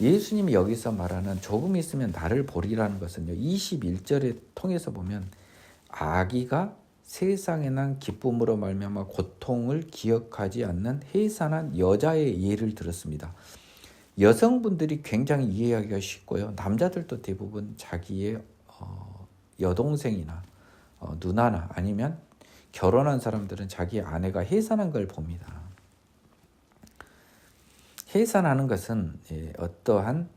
예수님이 여기서 말하는 조금 있으면 나를 보리라는 것은요. 21절에 통해서 보면 아기가 세상에 난 기쁨으로 말미암아 고통을 기억하지 않는 해산한 여자의 예를 들었습니다. 여성분들이 굉장히 이해하기가 쉽고요. 남자들도 대부분 자기의 여동생이나 누나나 아니면 결혼한 사람들은 자기 아내가 해산한 걸 봅니다. 해산하는 것은 어떠한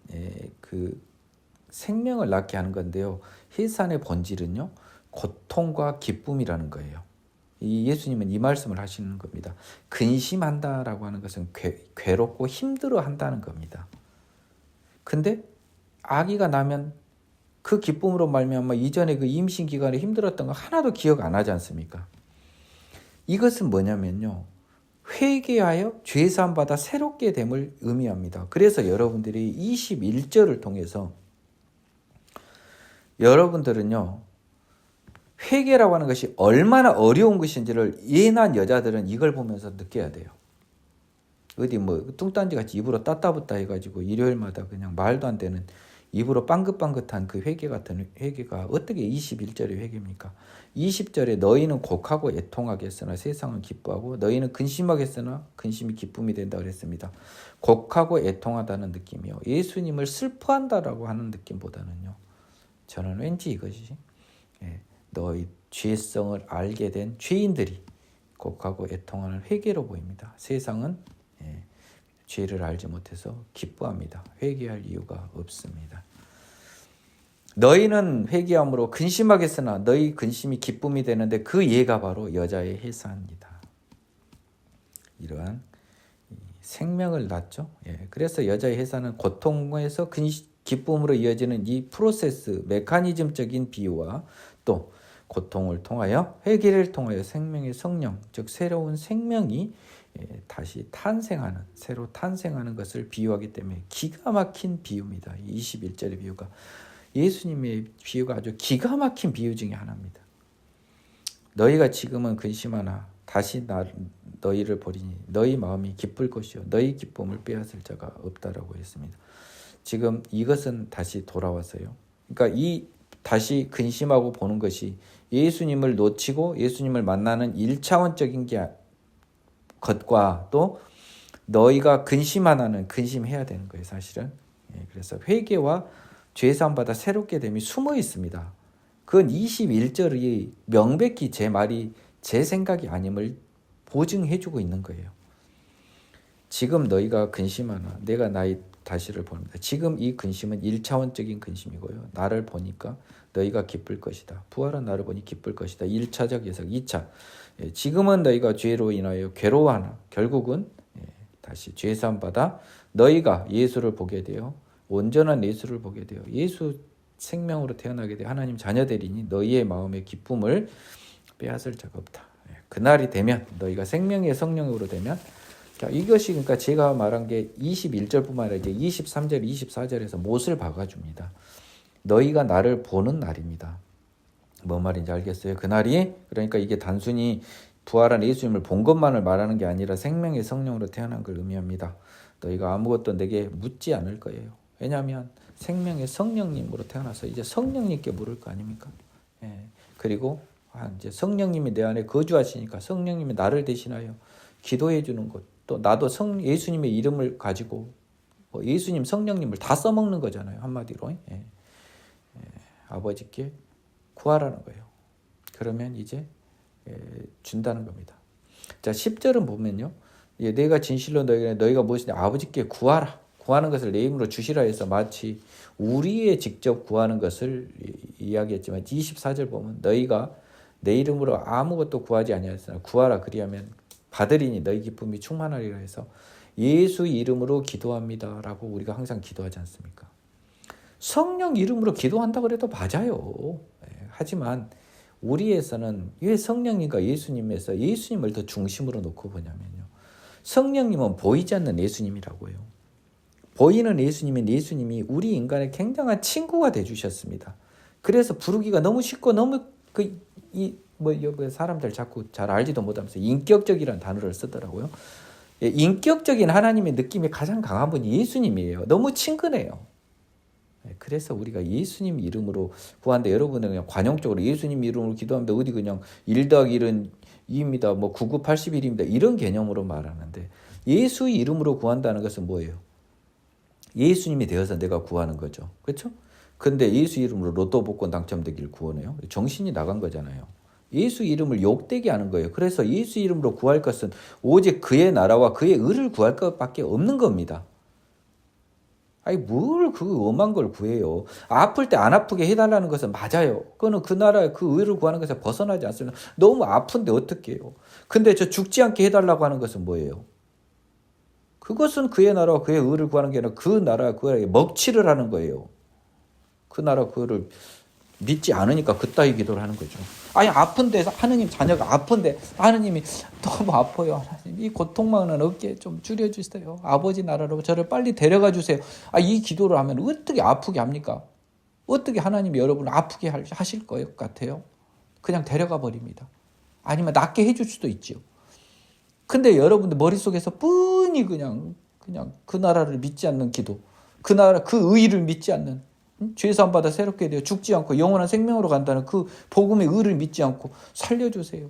그 생명을 낳게 하는 건데요. 해산의 본질은요. 고통과 기쁨이라는 거예요. 예수님은 이 말씀을 하시는 겁니다. 근심한다라고 하는 것은 괴롭고 힘들어한다는 겁니다. 근데 아기가 나면 그 기쁨으로 말미암아 이전에 그 임신 기간에 힘들었던 거 하나도 기억 안 하지 않습니까? 이것은 뭐냐면요. 회개하여 죄사함 받아 새롭게 됨을 의미합니다. 그래서 여러분들이 21절을 통해서 여러분들은요. 회개라고 하는 것이 얼마나 어려운 것인지를 예난 여자들은 이걸 보면서 느껴야 돼요. 어디 뭐 뚱딴지 같이 입으로 따따붙다 해가지고 일요일마다 그냥 말도 안 되는 입으로 빵긋빵긋한 그 회개 같은 회개가 어떻게 21절의 회개입니까? 20절에 너희는 곡하고 애통하겠으나 세상은 기뻐하고 너희는 근심하겠으나 근심이 기쁨이 된다 그랬습니다. 곡하고 애통하다는 느낌이요. 예수님을 슬퍼한다라고 하는 느낌보다는요. 저는 왠지 이것이 너희 죄성을 알게 된 죄인들이 곡하고 애통하는 회개로 보입니다. 세상은 죄를 알지 못해서 기뻐합니다. 회개할 이유가 없습니다. 너희는 회개함으로 근심하겠으나 너희 근심이 기쁨이 되는데 그 예가 바로 여자의 해사입니다. 이러한 생명을 낳죠. 그래서 여자의 해사는 고통에서 기쁨으로 이어지는 이 프로세스, 메커니즘적인 비유와 또 고통을 통하여 회개를 통하여 생명의 성령, 즉 새로운 생명이 다시 탄생하는, 새로 탄생하는 것을 비유하기 때문에 기가 막힌 비유입니다. 21절의 비유가 예수님의 비유가 아주 기가 막힌 비유 중에 하나입니다. 너희가 지금은 근심하나 다시 너희를 보리니 너희 마음이 기쁠 것이요 너희 기쁨을 빼앗을 자가 없다라고 했습니다. 지금 이것은 다시 돌아왔어요. 그러니까 이 다시 근심하고 보는 것이 예수님을 놓치고 예수님을 만나는 1차원적인 것과 또 너희가 근심하나는 근심해야 되는 거예요, 사실은. 그래서 회개와 죄사함받아 새롭게 됨이 숨어 있습니다. 그건 21절이 명백히 제 말이 제 생각이 아님을 보증해주고 있는 거예요. 지금 너희가 근심하나 내가 나의 다시를 보냅니다. 지금 이 근심은 1차원적인 근심이고요. 나를 보니까 너희가 기쁠 것이다. 부활한 나를 보니 기쁠 것이다. 1차적 예석. 2차. 지금은 너희가 죄로 인하여 괴로워하나 결국은 다시 죄사함 받아 너희가 예수를 보게 되어 온전한 예수를 보게 되어 예수 생명으로 태어나게 되어 하나님 자녀되리니 너희의 마음의 기쁨을 빼앗을 자가 없다. 그날이 되면 너희가 생명의 성령으로 되면 자, 이것이 그러니까 제가 말한 게 21절뿐만 아니라 이제 23절, 24절에서 못을 박아줍니다. 너희가 나를 보는 날입니다. 뭔 말인지 알겠어요? 그날이 그러니까 이게 단순히 부활한 예수님을 본 것만을 말하는 게 아니라 생명의 성령으로 태어난 걸 의미합니다. 너희가 아무것도 내게 묻지 않을 거예요. 왜냐하면 생명의 성령님으로 태어나서 이제 성령님께 물을 거 아닙니까? 그리고 이제 성령님이 내 안에 거주하시니까 성령님이 나를 대신하여 기도해 주는 것. 또 나도 예수님의 이름을 가지고 예수님 성령님을 다 써먹는 거잖아요. 한마디로. 아버지께 구하라는 거예요. 그러면 이제 준다는 겁니다. 자, 10절은 보면요. 내가 진실로 너희가 무엇이냐 아버지께 구하라. 구하는 것을 내 이름으로 주시라 해서 마치 우리의 직접 구하는 것을 이야기했지만 24절 보면 너희가 내 이름으로 아무것도 구하지 아니하였으나 구하라 그리하면 받으리니 너희 기쁨이 충만하리라 해서 예수 이름으로 기도합니다라고 우리가 항상 기도하지 않습니까? 성령 이름으로 기도한다고 해도 맞아요. 하지만 우리에서는 왜 성령님과 예수님에서 예수님을 더 중심으로 놓고 보냐면요. 성령님은 보이지 않는 예수님이라고요. 보이는 예수님이 우리 인간의 굉장한 친구가 되주셨습니다. 그래서 부르기가 너무 쉽고 너무 사람들 자꾸 잘 알지도 못하면서 인격적이라는 단어를 쓰더라고요. 인격적인 하나님의 느낌이 가장 강한 분이 예수님이에요. 너무 친근해요. 그래서 우리가 예수님 이름으로 구하는데 여러분은 그냥 관용적으로 예수님 이름으로 기도합니다. 어디 그냥 1 더하기 1은 2입니다. 99, 81입니다. 이런 개념으로 말하는데 예수 이름으로 구한다는 것은 뭐예요? 예수님이 되어서 내가 구하는 거죠. 그렇죠? 근데 예수 이름으로 로또 복권 당첨되길 구원해요? 정신이 나간 거잖아요. 예수 이름을 욕되게 하는 거예요. 그래서 예수 이름으로 구할 것은 오직 그의 나라와 그의 의를 구할 것밖에 없는 겁니다. 아니 뭘 그 엄한 걸 구해요. 아플 때 안 아프게 해달라는 것은 맞아요. 그거는 그 나라의 그 의를 구하는 것에 벗어나지 않습니다. 너무 아픈데 어떻게 해요. 근데 저 죽지 않게 해달라고 하는 것은 뭐예요? 그것은 그의 나라와 그의 의를 구하는 게 아니라 그 나라와 그의 먹칠을 하는 거예요. 그 나라 그거를 믿지 않으니까 그따위 기도를 하는 거죠. 아니 아픈데 하느님 자녀가 아픈데 하느님이 너무 아파요. 하나님 이 고통만은 어깨 좀 줄여주세요. 아버지 나라로 저를 빨리 데려가 주세요. 이 기도를 하면 어떻게 아프게 합니까? 어떻게 하나님이 여러분을 아프게 하실 것 같아요? 그냥 데려가 버립니다. 아니면 낫게 해줄 수도 있죠. 근데 여러분들 머릿속에서 뻔히 그냥 그 나라를 믿지 않는 기도, 그 나라 그 의를 믿지 않는, 죄사함 받아 새롭게 되어 죽지 않고 영원한 생명으로 간다는 그 복음의 의를 믿지 않고 살려주세요.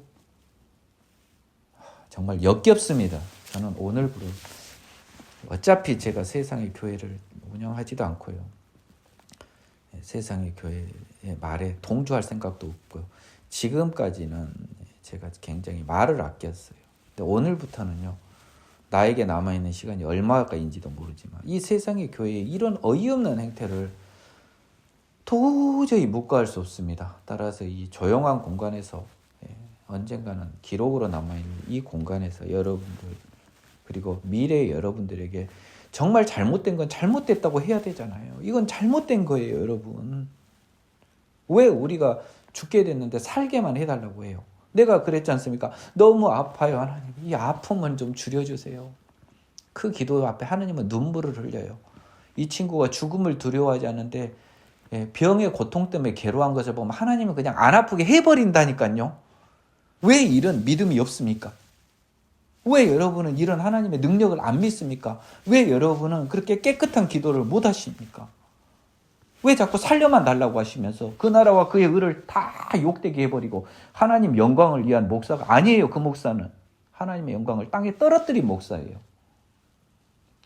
정말 역겹습니다. 저는 오늘부로 어차피 제가 세상의 교회를 운영하지도 않고요. 세상의 교회의 말에 동조할 생각도 없고요. 지금까지는 제가 굉장히 말을 아꼈어요. 근데 오늘부터는요. 나에게 남아있는 시간이 얼마가인지도 모르지만 이 세상의 교회의 이런 어이없는 행태를 도저히 묵과할 수 없습니다. 따라서 이 조용한 공간에서 언젠가는 기록으로 남아있는 이 공간에서 여러분들 그리고 미래의 여러분들에게 정말 잘못된 건 잘못됐다고 해야 되잖아요. 이건 잘못된 거예요, 여러분. 왜 우리가 죽게 됐는데 살게만 해달라고 해요? 내가 그랬지 않습니까? 너무 아파요, 하나님. 이 아픔은 좀 줄여주세요. 그 기도 앞에 하나님은 눈물을 흘려요. 이 친구가 죽음을 두려워하지 않는데 병의 고통 때문에 괴로워한 것을 보면 하나님은 그냥 안 아프게 해버린다니까요. 왜 이런 믿음이 없습니까? 왜 여러분은 이런 하나님의 능력을 안 믿습니까? 왜 여러분은 그렇게 깨끗한 기도를 못 하십니까? 왜 자꾸 살려만 달라고 하시면서 그 나라와 그의 의를 다 욕되게 해버리고 하나님 영광을 위한 목사가 아니에요. 그 목사는 하나님의 영광을 땅에 떨어뜨린 목사예요.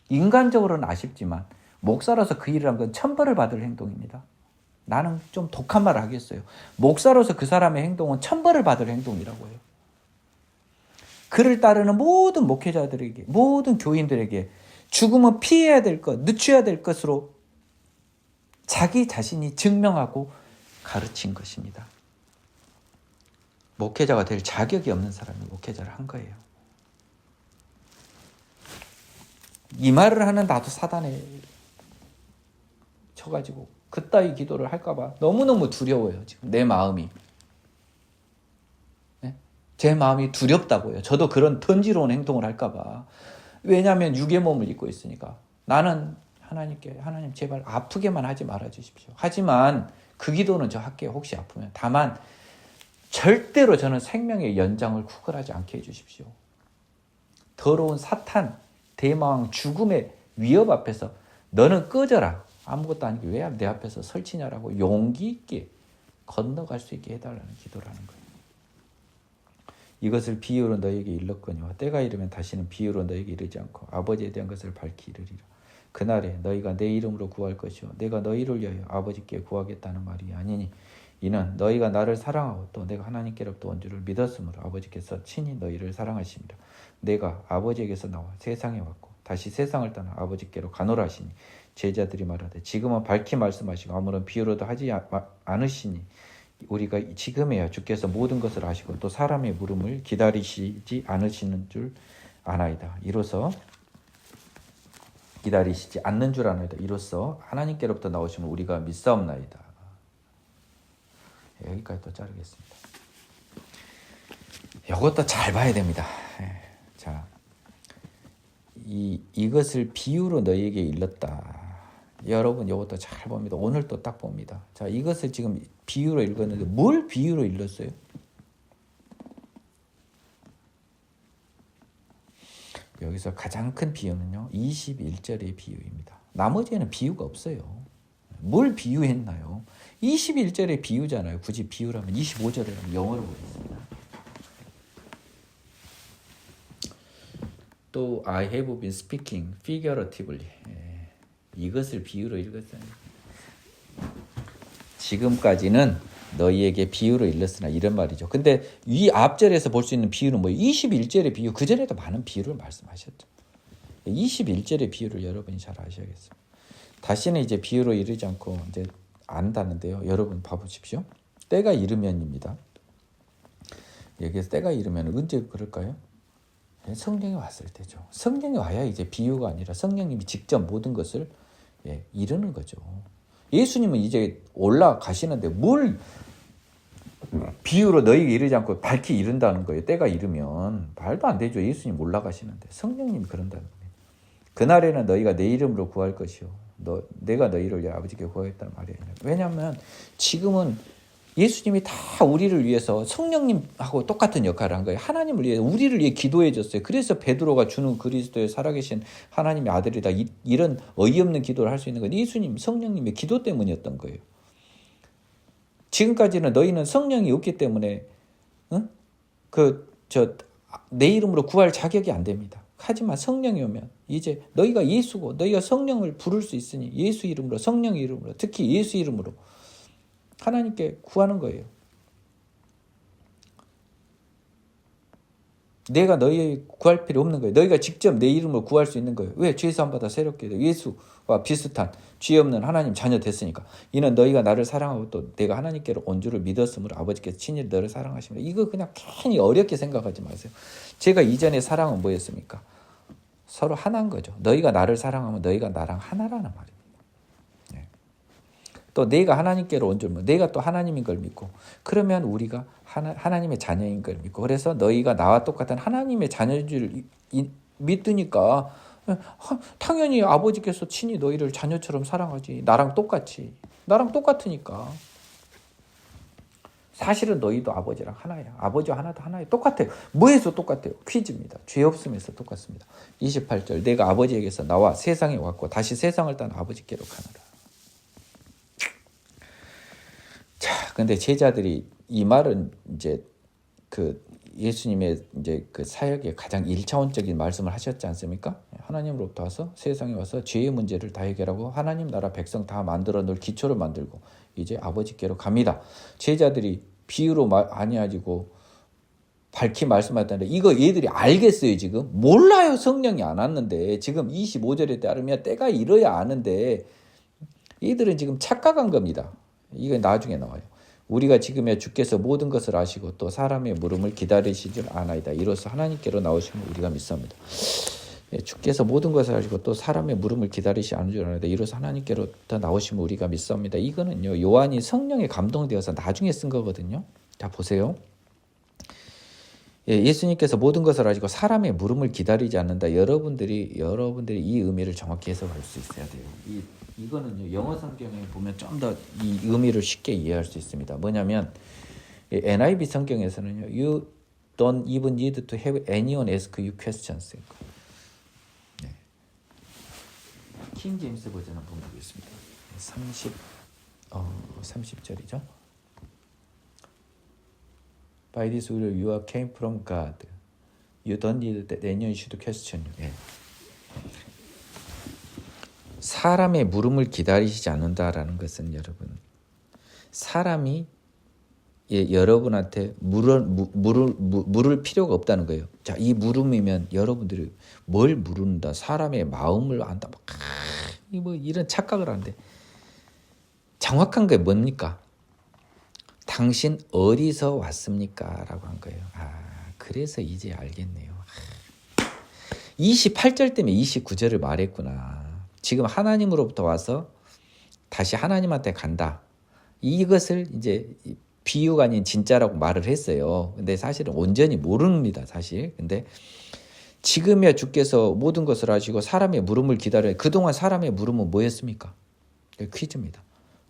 인간적으로는 아쉽지만 목사로서 그 일을 한 건 천벌을 받을 행동입니다. 나는 좀 독한 말을 하겠어요. 목사로서 그 사람의 행동은 천벌을 받을 행동이라고 해요. 그를 따르는 모든 목회자들에게, 모든 교인들에게 죽음은 피해야 될 것, 늦춰야 될 것으로 자기 자신이 증명하고 가르친 것입니다. 목회자가 될 자격이 없는 사람이 목회자를 한 거예요. 이 말을 하는 나도 사단에 쳐가지고 그따위 기도를 할까봐 너무너무 두려워요. 지금 내 마음이. 제 마음이 두렵다고요. 저도 그런 던지러운 행동을 할까봐. 왜냐하면 육의 몸을 입고 있으니까. 나는 하나님께 하나님 제발 아프게만 하지 말아주십시오. 하지만 그 기도는 저 할게요. 혹시 아프면. 다만 절대로 저는 생명의 연장을 구걸하지 않게 해주십시오. 더러운 사탄, 대마왕, 죽음의 위협 앞에서 너는 꺼져라. 아무것도 아니고 왜 내 앞에서 설치냐라고 용기 있게 건너갈 수 있게 해달라는 기도를 하는 거예요. 이것을 비유로 너에게 일렀거니와 때가 이르면 다시는 비유로 너에게 이르지 않고 아버지에 대한 것을 밝히 이르리라. 그날에 너희가 내 이름으로 구할 것이요 내가 너희를 위하여 아버지께 구하겠다는 말이 아니니 이는 너희가 나를 사랑하고 또 내가 하나님께로부터 온 줄을 믿었으므로 아버지께서 친히 너희를 사랑하심이라. 내가 아버지에게서 나와 세상에 왔고 다시 세상을 떠나 아버지께로 가노라 하시니 제자들이 말하되 지금은 밝히 말씀하시고 아무런 비유로도 하지 않으시니 우리가 지금에야 주께서 모든 것을 아시고 또 사람의 물음을 기다리시지 않으시는 줄 아나이다. 이로써 기다리시지 않는 줄 아나이다. 이로써 하나님께로부터 나오심을 우리가 믿사옵나이다. 여기까지 또 자르겠습니다. 이것도 잘 봐야 됩니다. 자, 이것을 비유로 너희에게 일렀다. 여러분 이것도 잘 봅니다. 오늘 또 딱 봅니다. 자, 이것을 지금 비유로 읽었는데 뭘 비유로 일렀어요? 여기서 가장 큰 비유는요. 21절의 비유입니다. 나머지에는 비유가 없어요. 뭘 비유했나요? 21절의 비유잖아요. 굳이 비유라면 25절을 영어로 보겠습니다. 또 I have been speaking figuratively. 이것을 비유로 읽었어요. 지금까지는 너희에게 비유로 일렀으나 이런 말이죠. 근데 이 앞절에서 볼 수 있는 비유는 뭐예요? 21절의 비유. 그전에도 많은 비유를 말씀하셨죠. 21절의 비유를 여러분이 잘 아셔야겠습니다. 다시는 이제 비유로 이르지 않고 이제 안다는데요. 여러분 봐보십시오. 때가 이르면입니다. 여기서 때가 이르면 언제 그럴까요? 성령이 왔을 때죠. 성령이 와야 이제 비유가 아니라 성령님이 직접 모든 것을 이루는 거죠. 예수님은 이제 올라가시는데 뭘 비유로 너희에게 이르지 않고 밝히 이른다는 거예요. 때가 이르면 말도 안 되죠. 예수님 올라가시는데 성령님이 그런다는 거예요. 그날에는 너희가 내 이름으로 구할 것이요 내가 너희를 아버지께 구하겠다는 말이 아니라. 왜냐하면 지금은 예수님이 다 우리를 위해서 성령님하고 똑같은 역할을 한 거예요. 하나님을 위해 우리를 위해 기도해 줬어요. 그래서 베드로가 주는 그리스도의 살아계신 하나님의 아들이다. 이런 어이없는 기도를 할 수 있는 건 예수님 성령님의 기도 때문이었던 거예요. 지금까지는 너희는 성령이 없기 때문에 내 이름으로 구할 자격이 안 됩니다. 하지만 성령이 오면 이제 너희가 예수고 너희가 성령을 부를 수 있으니 예수 이름으로 성령 이름으로 특히 예수 이름으로 하나님께 구하는 거예요. 내가 너희 구할 필요 없는 거예요. 너희가 직접 내 이름으로 구할 수 있는 거예요. 왜? 죄 사함 받아 새롭게 예수와 비슷한 죄 없는 하나님 자녀 됐으니까. 이는 너희가 나를 사랑하고 또 내가 하나님께로 온 줄을 믿었으므로 아버지께서 친히 너를 사랑하십니다. 이거 그냥 괜히 어렵게 생각하지 마세요. 제가 이전에 사랑은 뭐였습니까? 서로 하나인 거죠. 너희가 나를 사랑하면 너희가 나랑 하나라는 말입니다. 또 내가 하나님께로 온 줄 내가 또 하나님인 걸 믿고 그러면 우리가 하나님의 자녀인 걸 믿고 그래서 너희가 나와 똑같은 하나님의 자녀인 줄 믿으니까 당연히 아버지께서 친히 너희를 자녀처럼 사랑하지. 나랑 똑같으니까. 사실은 너희도 아버지랑 하나야. 아버지와 하나도 하나야. 똑같아요. 뭐에서 똑같아요? 퀴즈입니다. 죄 없음에서 똑같습니다. 28절 내가 아버지에게서 나와 세상에 왔고 다시 세상을 떠나 아버지께로 가노라. 자, 근데 제자들이 이 말은 이제 그 예수님의 이제 그 사역의 가장 1차원적인 말씀을 하셨지 않습니까? 하나님으로부터 와서 세상에 와서 죄의 문제를 다 해결하고 하나님 나라 백성 다 만들어 놓을 기초를 만들고 이제 아버지께로 갑니다. 제자들이 비유로 아니하지고 밝히 말씀하셨다는데 이거 얘들이 알겠어요 지금? 몰라요. 성령이 안 왔는데 지금 25절에 따르면 때가 이뤄야 아는데 얘들은 지금 착각한 겁니다. 이거 나중에 나와요. 우리가 지금야 주께서 모든 것을 아시고 또 사람의 물음을 기다리실 줄 아나이다. 이로써 하나님께로 나오시면 우리가 믿습니다. 주께서 모든 것을 아시고 또 사람의 물음을 기다리시 않은 줄 아나이다. 이로써 하나님께로 나오시면 우리가 믿습니다. 이거는요 요한이 성령에 감동되어서 나중에 쓴 거거든요. 자 보세요. 예수님께서 모든 것을 아시고 사람의 물음을 기다리지 않는다. 여러분들이 이 의미를 정확히 해석할 수 있어야 돼요. 이거는요 영어 성경에 보면 좀 더 이 의미를 쉽게 이해할 수 있습니다. 뭐냐면 NIV 성경에서는요 You don't even need to have anyone ask you questions. 네. 킹 제임스 버전 한번 보겠습니다. 30절이죠. By this will you are came from God. You don't need that anyone should question you. 네. 사람의 물음을 기다리시지 않는다라는 것은 여러분 사람이 여러분한테 물을 필요가 없다는 거예요. 자, 이 물음이면 여러분들이 뭘 물은다. 사람의 마음을 안다. 뭐 이런 착각을 하는데 정확한 게 뭡니까? 당신 어디서 왔습니까? 라고 한 거예요. 그래서 이제 알겠네요. 28절 때문에 29절을 말했구나. 지금 하나님으로부터 와서 다시 하나님한테 간다. 이것을 이제 비유가 아닌 진짜라고 말을 했어요. 근데 사실은 온전히 모릅니다, 사실. 근데 지금이야 주께서 모든 것을 아시고 사람의 물음을 기다려요. 그동안 사람의 물음은 뭐였습니까? 퀴즈입니다.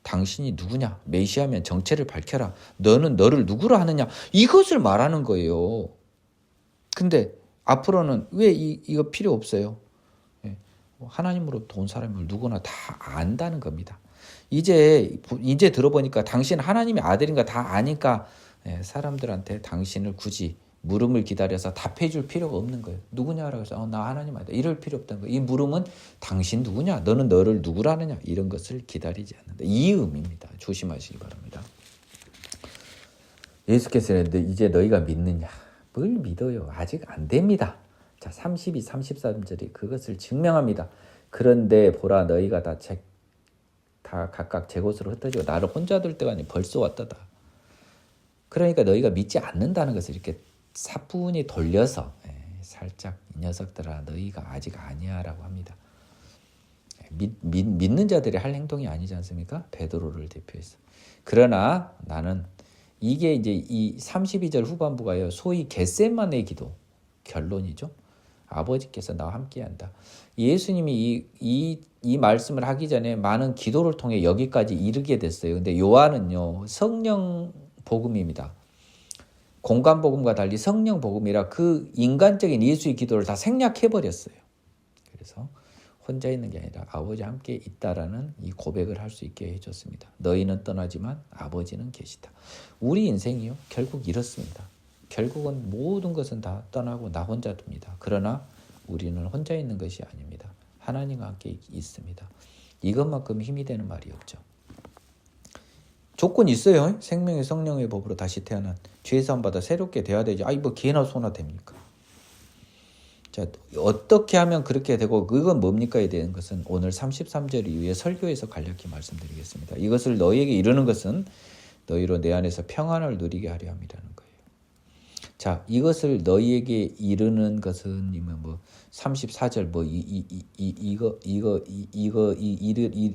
당신이 누구냐? 메시아면 정체를 밝혀라. 너는 너를 누구로 하느냐? 이것을 말하는 거예요. 근데 앞으로는 왜 이거 필요 없어요? 하나님으로부터 온 사람을 누구나 다 안다는 겁니다. 이제 들어보니까 당신 하나님의 아들인가 다 아니까 사람들한테 당신을 굳이 물음을 기다려서 답해 줄 필요가 없는 거예요. 누구냐라고 해서 나 하나님 아니다. 이럴 필요 없다는 거예요. 이 물음은 당신 누구냐? 너는 너를 누구라느냐? 이런 것을 기다리지 않는다. 이 의미입니다. 조심하시기 바랍니다. 예수께서 했는데 이제 너희가 믿느냐? 뭘 믿어요? 아직 안 됩니다. 자, 32, 33절이 그것을 증명합니다. 그런데 보라 너희가 다 각각 제 곳으로 흩어지고 나를 혼자 둘 때가 아니 벌써 왔다다. 그러니까 너희가 믿지 않는다는 것을 이렇게 사뿐히 돌려서 살짝 이 녀석들아 너희가 아직 아니야 라고 합니다. 믿는 자들이 할 행동이 아니지 않습니까? 베드로를 대표해서. 그러나 나는 이게 이제 이 32절 후반부가요. 소위 겟세마네 기도 결론이죠. 아버지께서 나와 함께한다. 예수님이 이 말씀을 하기 전에 많은 기도를 통해 여기까지 이르게 됐어요. 근데 요한은요, 성령 복음입니다. 공간 복음과 달리 성령 복음이라 그 인간적인 예수의 기도를 다 생략해 버렸어요. 그래서 혼자 있는 게 아니라 아버지와 함께 있다라는 이 고백을 할 수 있게 해줬습니다. 너희는 떠나지만 아버지는 계시다. 우리 인생이요, 결국 이렇습니다. 결국은 모든 것은 다 떠나고 나 혼자 둡니다. 그러나 우리는 혼자 있는 것이 아닙니다. 하나님과 함께 있습니다. 이것만큼 힘이 되는 말이 없죠. 조건이 있어요. 생명의 성령의 법으로 다시 태어난 죄 사함 받아 새롭게 돼야 되죠. 뭐 개나 소나 됩니까? 자, 어떻게 하면 그렇게 되고 그건 뭡니까에 대한 것은 오늘 33절 이후에 설교에서 간략히 말씀드리겠습니다. 이것을 너희에게 이르는 것은 너희로 내 안에서 평안을 누리게 하려 함이라는 거예요. 자, 이것을 너희에게 이르는 것은 뭐 34절 뭐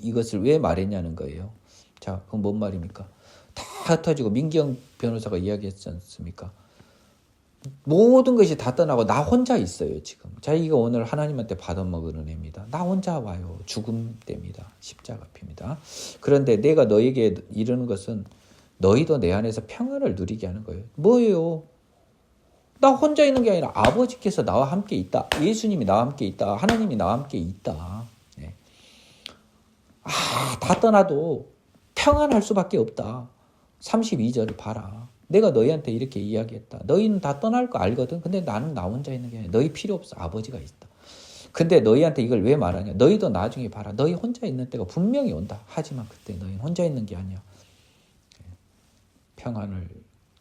이것을 왜 말했냐는 거예요. 자, 그건 뭔 말입니까? 다 흩어지고 민기영 변호사가 이야기했지 않습니까? 모든 것이 다 떠나고 나 혼자 있어요, 지금. 자기가 오늘 하나님한테 받아먹은 은혜입니다. 나 혼자 와요. 죽음 때입니다. 십자가 앞입니다. 그런데 내가 너에게 이르는 것은 너희도 내 안에서 평안을 누리게 하는 거예요. 뭐예요? 나 혼자 있는 게 아니라 아버지께서 나와 함께 있다. 예수님이 나와 함께 있다. 하나님이 나와 함께 있다. 네. 다 떠나도 평안할 수밖에 없다. 32절을 봐라. 내가 너희한테 이렇게 이야기했다. 너희는 다 떠날 거 알거든. 근데 나는 나 혼자 있는 게 아니라 너희 필요 없어. 아버지가 있다. 근데 너희한테 이걸 왜 말하냐. 너희도 나중에 봐라. 너희 혼자 있는 때가 분명히 온다. 하지만 그때 너희는 혼자 있는 게 아니야. 평안을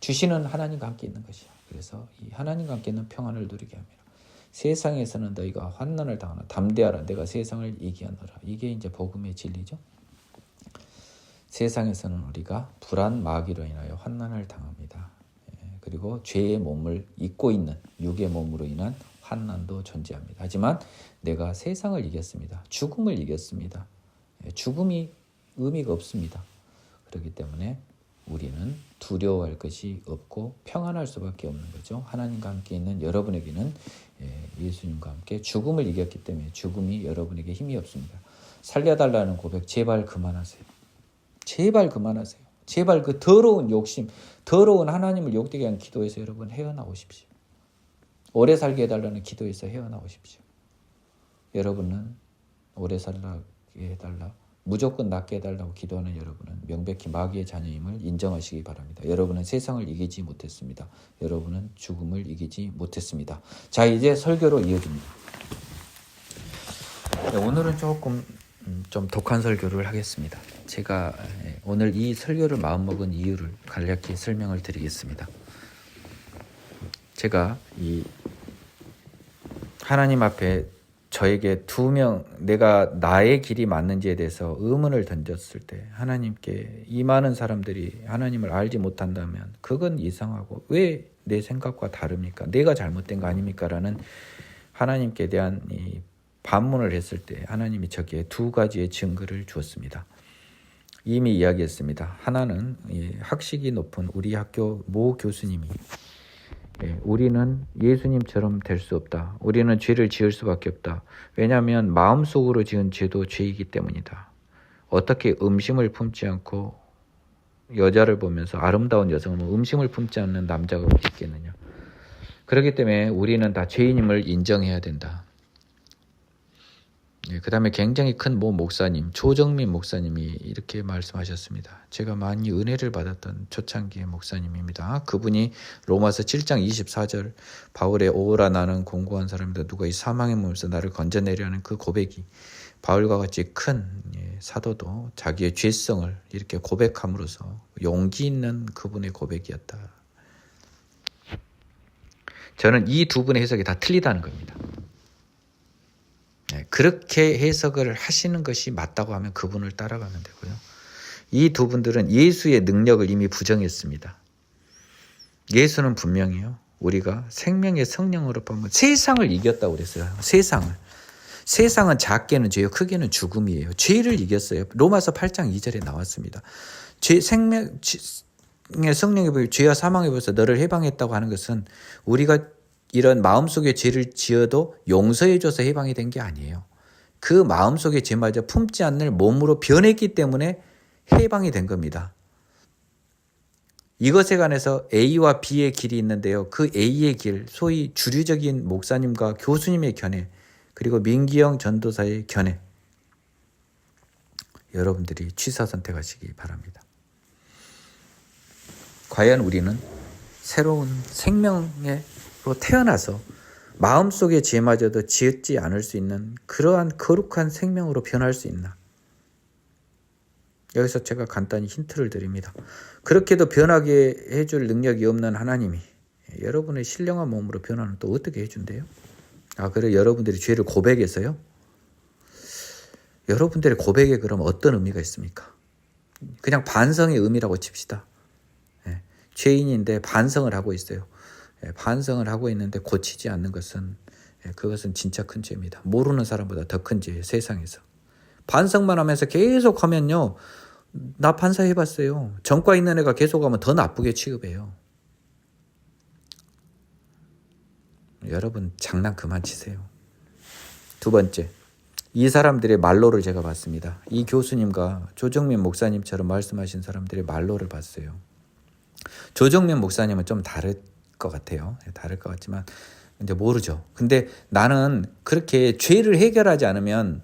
주시는 하나님과 함께 있는 것이야. 그래서 이 하나님과 함께 있는 평안을 누리게 합니다. 세상에서는 너희가 환난을 당하나 담대하라. 내가 세상을 이기하노라. 이게 이제 복음의 진리죠. 세상에서는 우리가 불안 마귀로 인하여 환난을 당합니다. 그리고 죄의 몸을 입고 있는 육의 몸으로 인한 환난도 존재합니다. 하지만 내가 세상을 이겼습니다. 죽음을 이겼습니다. 죽음이 의미가 없습니다. 그렇기 때문에 우리는 두려워할 것이 없고 평안할 수밖에 없는 거죠. 하나님과 함께 있는 여러분에게는 예수님과 함께 죽음을 이겼기 때문에 죽음이 여러분에게 힘이 없습니다. 살려달라는 고백 제발 그만하세요. 제발 그만하세요. 제발 그 더러운 욕심, 더러운 하나님을 욕되게 하는 기도에서 여러분 헤어나오십시오. 오래 살게 해달라는 기도에서 헤어나오십시오. 여러분은 오래 살게 해달라, 무조건 낫게 해달라고 기도하는 여러분은 명백히 마귀의 자녀임을 인정하시기 바랍니다. 여러분은 세상을 이기지 못했습니다. 여러분은 죽음을 이기지 못했습니다. 자, 이제 설교로 이어집니다. 오늘은 조금 좀 독한 설교를 하겠습니다. 제가 오늘 이 설교를 마음먹은 이유를 간략히 설명을 드리겠습니다. 제가 이 하나님 앞에 저에게 내가 나의 길이 맞는지에 대해서 의문을 던졌을 때 하나님께 이 많은 사람들이 하나님을 알지 못한다면 그건 이상하고 왜 내 생각과 다릅니까? 내가 잘못된 거 아닙니까? 라는 하나님께 대한 이 반문을 했을 때 하나님이 저기에 두 가지의 증거를 주었습니다. 이미 이야기했습니다. 하나는 학식이 높은 우리 학교 모 교수님이 우리는 예수님처럼 될 수 없다. 우리는 죄를 지을 수밖에 없다. 왜냐하면 마음속으로 지은 죄도 죄이기 때문이다. 어떻게 음심을 품지 않고 여자를 보면서 아름다운 여성을 보면 음심을 품지 않는 남자가 어디 있겠느냐. 그렇기 때문에 우리는 다 죄인임을 인정해야 된다. 그 다음에 굉장히 큰 모 목사님, 조정민 목사님이 이렇게 말씀하셨습니다. 제가 많이 은혜를 받았던 초창기의 목사님입니다. 그분이 로마서 7장 24절 바울의 오라 나는 공고한 사람이다. 누가 이 사망의 몸에서 나를 건져내려 하는 그 고백이 바울과 같이 큰 사도도 자기의 죄성을 이렇게 고백함으로써 용기 있는 그분의 고백이었다. 저는 이 두 분의 해석이 다 틀리다는 겁니다. 그렇게 해석을 하시는 것이 맞다고 하면 그분을 따라가면 되고요. 이 두 분들은 예수의 능력을 이미 부정했습니다. 예수는 분명히요. 우리가 생명의 성령으로 보면 세상을 이겼다고 그랬어요. 세상은 작게는 죄요, 크게는 죽음이에요. 죄를 이겼어요. 로마서 8장 2절에 나왔습니다. 생명의 성령이 보여 죄와 사망에 보여서 너를 해방했다고 하는 것은 우리가 이런 마음속에 죄를 지어도 용서해줘서 해방이 된 게 아니에요. 그 마음속에 죄마저 품지 않는 몸으로 변했기 때문에 해방이 된 겁니다. 이것에 관해서 A와 B의 길이 있는데요. 그 A의 길, 소위 주류적인 목사님과 교수님의 견해, 그리고 민기영 전도사의 견해, 여러분들이 취사 선택하시기 바랍니다. 과연 우리는 새로운 생명으로 태어나서 마음속의 죄마저도 지었지 않을 수 있는 그러한 거룩한 생명으로 변할 수 있나? 여기서 제가 간단히 힌트를 드립니다. 그렇게도 변하게 해줄 능력이 없는 하나님이 여러분의 신령한 몸으로 변화는 또 어떻게 해준대요? 그래 여러분들이 죄를 고백해서요? 여러분들의 고백에 그럼 어떤 의미가 있습니까? 그냥 반성의 의미라고 칩시다. 죄인인데 반성을 하고 있어요. 반성을 하고 있는데 고치지 않는 것은 그것은 진짜 큰 죄입니다. 모르는 사람보다 더 큰 죄예요. 세상에서. 반성만 하면서 계속 하면요. 나 판사해봤어요. 전과 있는 애가 계속 하면 더 나쁘게 취급해요. 여러분 장난 그만 치세요. 두 번째, 이 사람들의 말로를 제가 봤습니다. 이 교수님과 조정민 목사님처럼 말씀하신 사람들의 말로를 봤어요. 조정민 목사님은 좀 다를 것 같아요. 다를 것 같지만 이제 모르죠. 근데 나는 그렇게 죄를 해결하지 않으면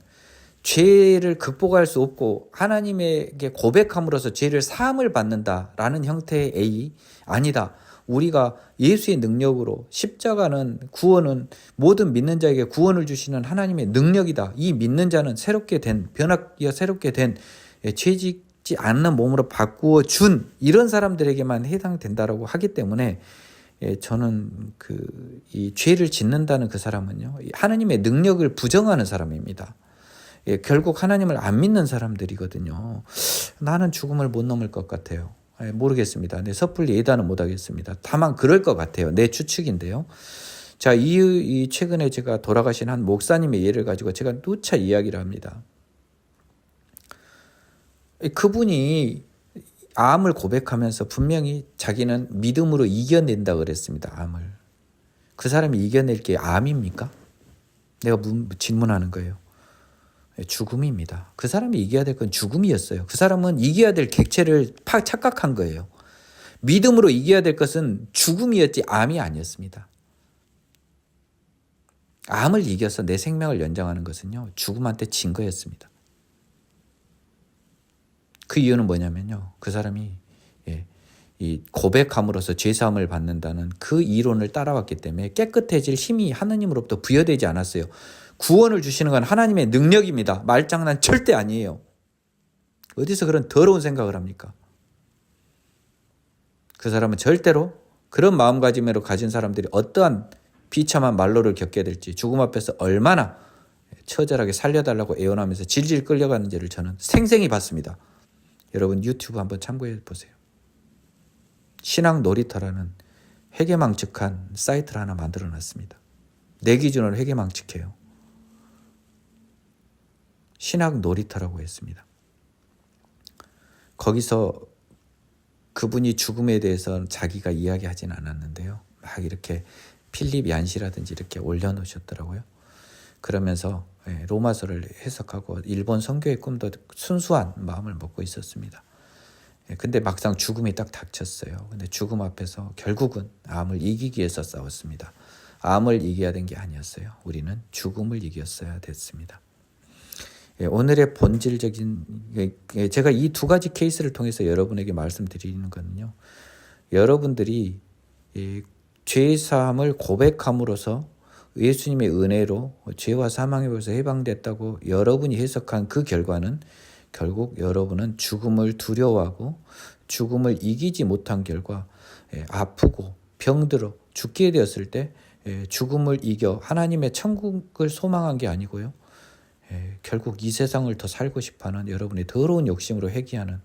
죄를 극복할 수 없고 하나님에게 고백함으로써 죄를 사함을 받는다라는 형태의 A, 아니다. 우리가 예수의 능력으로 십자가는 구원은 모든 믿는 자에게 구원을 주시는 하나님의 능력이다. 이 믿는 자는 새롭게 된 변화되어 새롭게 된 죄짓지 않는 몸으로 바꾸어 준 이런 사람들에게만 해당된다라고 하기 때문에 저는 이 죄를 짓는다는 그 사람은요 하나님의 능력을 부정하는 사람입니다. 결국 하나님을 안 믿는 사람들이거든요. 나는 죽음을 못 넘을 것 같아요. 모르겠습니다. 섣불리 예단은 못하겠습니다. 다만 그럴 것 같아요. 내 추측인데요. 자, 이 최근에 제가 돌아가신 한 목사님의 예를 가지고 제가 누차 이야기를 합니다. 그분이 암을 고백하면서 분명히 자기는 믿음으로 이겨낸다 그랬습니다. 암을. 그 사람이 이겨낼 게 암입니까? 내가 질문하는 거예요. 죽음입니다. 그 사람이 이겨야 될 건 죽음이었어요. 그 사람은 이겨야 될 객체를 착각한 거예요. 믿음으로 이겨야 될 것은 죽음이었지 암이 아니었습니다. 암을 이겨서 내 생명을 연장하는 것은요. 죽음한테 진 거였습니다. 그 이유는 뭐냐면요. 그 사람이 이 고백함으로써 죄사함을 받는다는 그 이론을 따라왔기 때문에 깨끗해질 힘이 하나님으로부터 부여되지 않았어요. 구원을 주시는 건 하나님의 능력입니다. 말장난 절대 아니에요. 어디서 그런 더러운 생각을 합니까? 그 사람은 절대로 그런 마음가짐으로 가진 사람들이 어떠한 비참한 말로를 겪게 될지 죽음 앞에서 얼마나 처절하게 살려달라고 애원하면서 질질 끌려가는지를 저는 생생히 봤습니다. 여러분 유튜브 한번 참고해 보세요. 신앙 놀이터라는 회개망측한 사이트를 하나 만들어놨습니다. 내 기준으로 회개망측해요. 신학 놀이터라고 했습니다. 거기서 그분이 죽음에 대해서 자기가 이야기하진 않았는데요. 막 이렇게 필립 얀시라든지 이렇게 올려놓으셨더라고요. 그러면서 로마서를 해석하고 일본 선교의 꿈도 순수한 마음을 먹고 있었습니다. 근데 막상 죽음이 딱 닥쳤어요. 근데 죽음 앞에서 결국은 암을 이기기 위해서 싸웠습니다. 암을 이겨야 된 게 아니었어요. 우리는 죽음을 이겼어야 됐습니다. 오늘의 본질적인 제가 이 두 가지 케이스를 통해서 여러분에게 말씀드리는 거는요. 여러분들이 죄사함을 고백함으로써 예수님의 은혜로 죄와 사망에 벌써 해방됐다고 여러분이 해석한 그 결과는 결국 여러분은 죽음을 두려워하고 죽음을 이기지 못한 결과 아프고 병들어 죽게 되었을 때 죽음을 이겨 하나님의 천국을 소망한 게 아니고요. 결국 이 세상을 더 살고 싶어하는 여러분의 더러운 욕심으로 회귀하는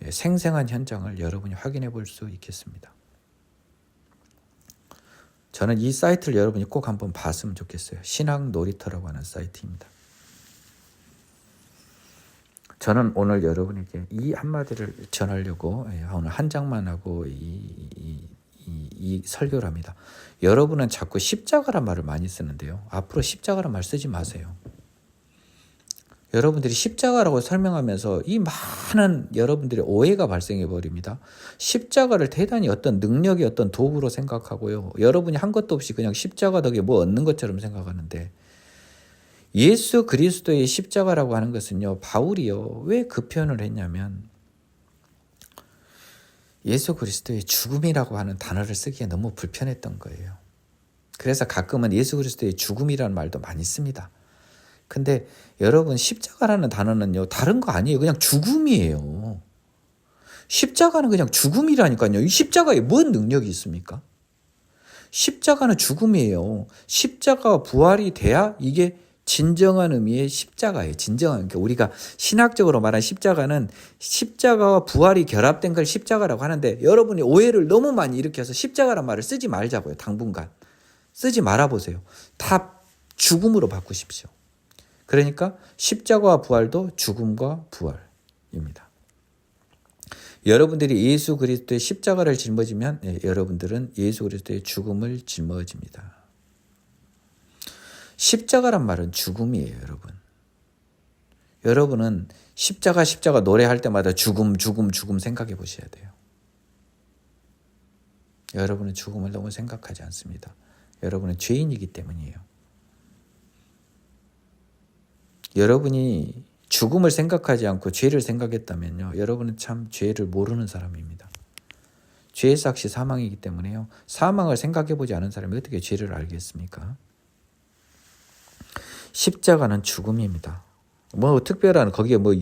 생생한 현장을 여러분이 확인해 볼 수 있겠습니다. 저는 이 사이트를 여러분이 꼭 한번 봤으면 좋겠어요. 신학 놀이터라고 하는 사이트입니다. 저는 오늘 여러분에게 이 한마디를 전하려고 오늘 한 장만 하고 이 이 설교를 합니다. 여러분은 자꾸 십자가란 말을 많이 쓰는데요. 앞으로 십자가란 말 쓰지 마세요. 여러분들이 십자가라고 설명하면서 이 많은 여러분들의 오해가 발생해 버립니다. 십자가를 대단히 어떤 능력의 어떤 도구로 생각하고요. 여러분이 한 것도 없이 그냥 십자가 덕에 뭐 얻는 것처럼 생각하는데, 예수 그리스도의 십자가라고 하는 것은요, 바울이요, 왜 그 표현을 했냐면 예수 그리스도의 죽음이라고 하는 단어를 쓰기에 너무 불편했던 거예요. 그래서 가끔은 예수 그리스도의 죽음이라는 말도 많이 씁니다. 근데 여러분, 십자가라는 단어는요, 다른 거 아니에요. 그냥 죽음이에요. 십자가는 그냥 죽음이라니까요. 이 십자가에 뭔 능력이 있습니까? 십자가는 죽음이에요. 십자가와 부활이 돼야 이게 진정한 의미의 십자가예요. 진정한, 그러니까 우리가 신학적으로 말한 십자가는 십자가와 부활이 결합된 걸 십자가라고 하는데, 여러분이 오해를 너무 많이 일으켜서 십자가란 말을 쓰지 말자고요. 당분간 쓰지 말아보세요. 다 죽음으로 바꾸십시오. 그러니까 십자가와 부활도 죽음과 부활입니다. 여러분들이 예수 그리스도의 십자가를 짊어지면 여러분들은 예수 그리스도의 죽음을 짊어집니다. 십자가란 말은 죽음이에요, 여러분. 여러분은 십자가 노래할 때마다 죽음 생각해 보셔야 돼요. 여러분은 죽음을 너무 생각하지 않습니다. 여러분은 죄인이기 때문이에요. 여러분이 죽음을 생각하지 않고 죄를 생각했다면요, 여러분은 참 죄를 모르는 사람입니다. 죄의 삭시 사망이기 때문에요, 사망을 생각해보지 않은 사람이 어떻게 죄를 알겠습니까? 십자가는 죽음입니다. 뭐 특별한 거기에 뭐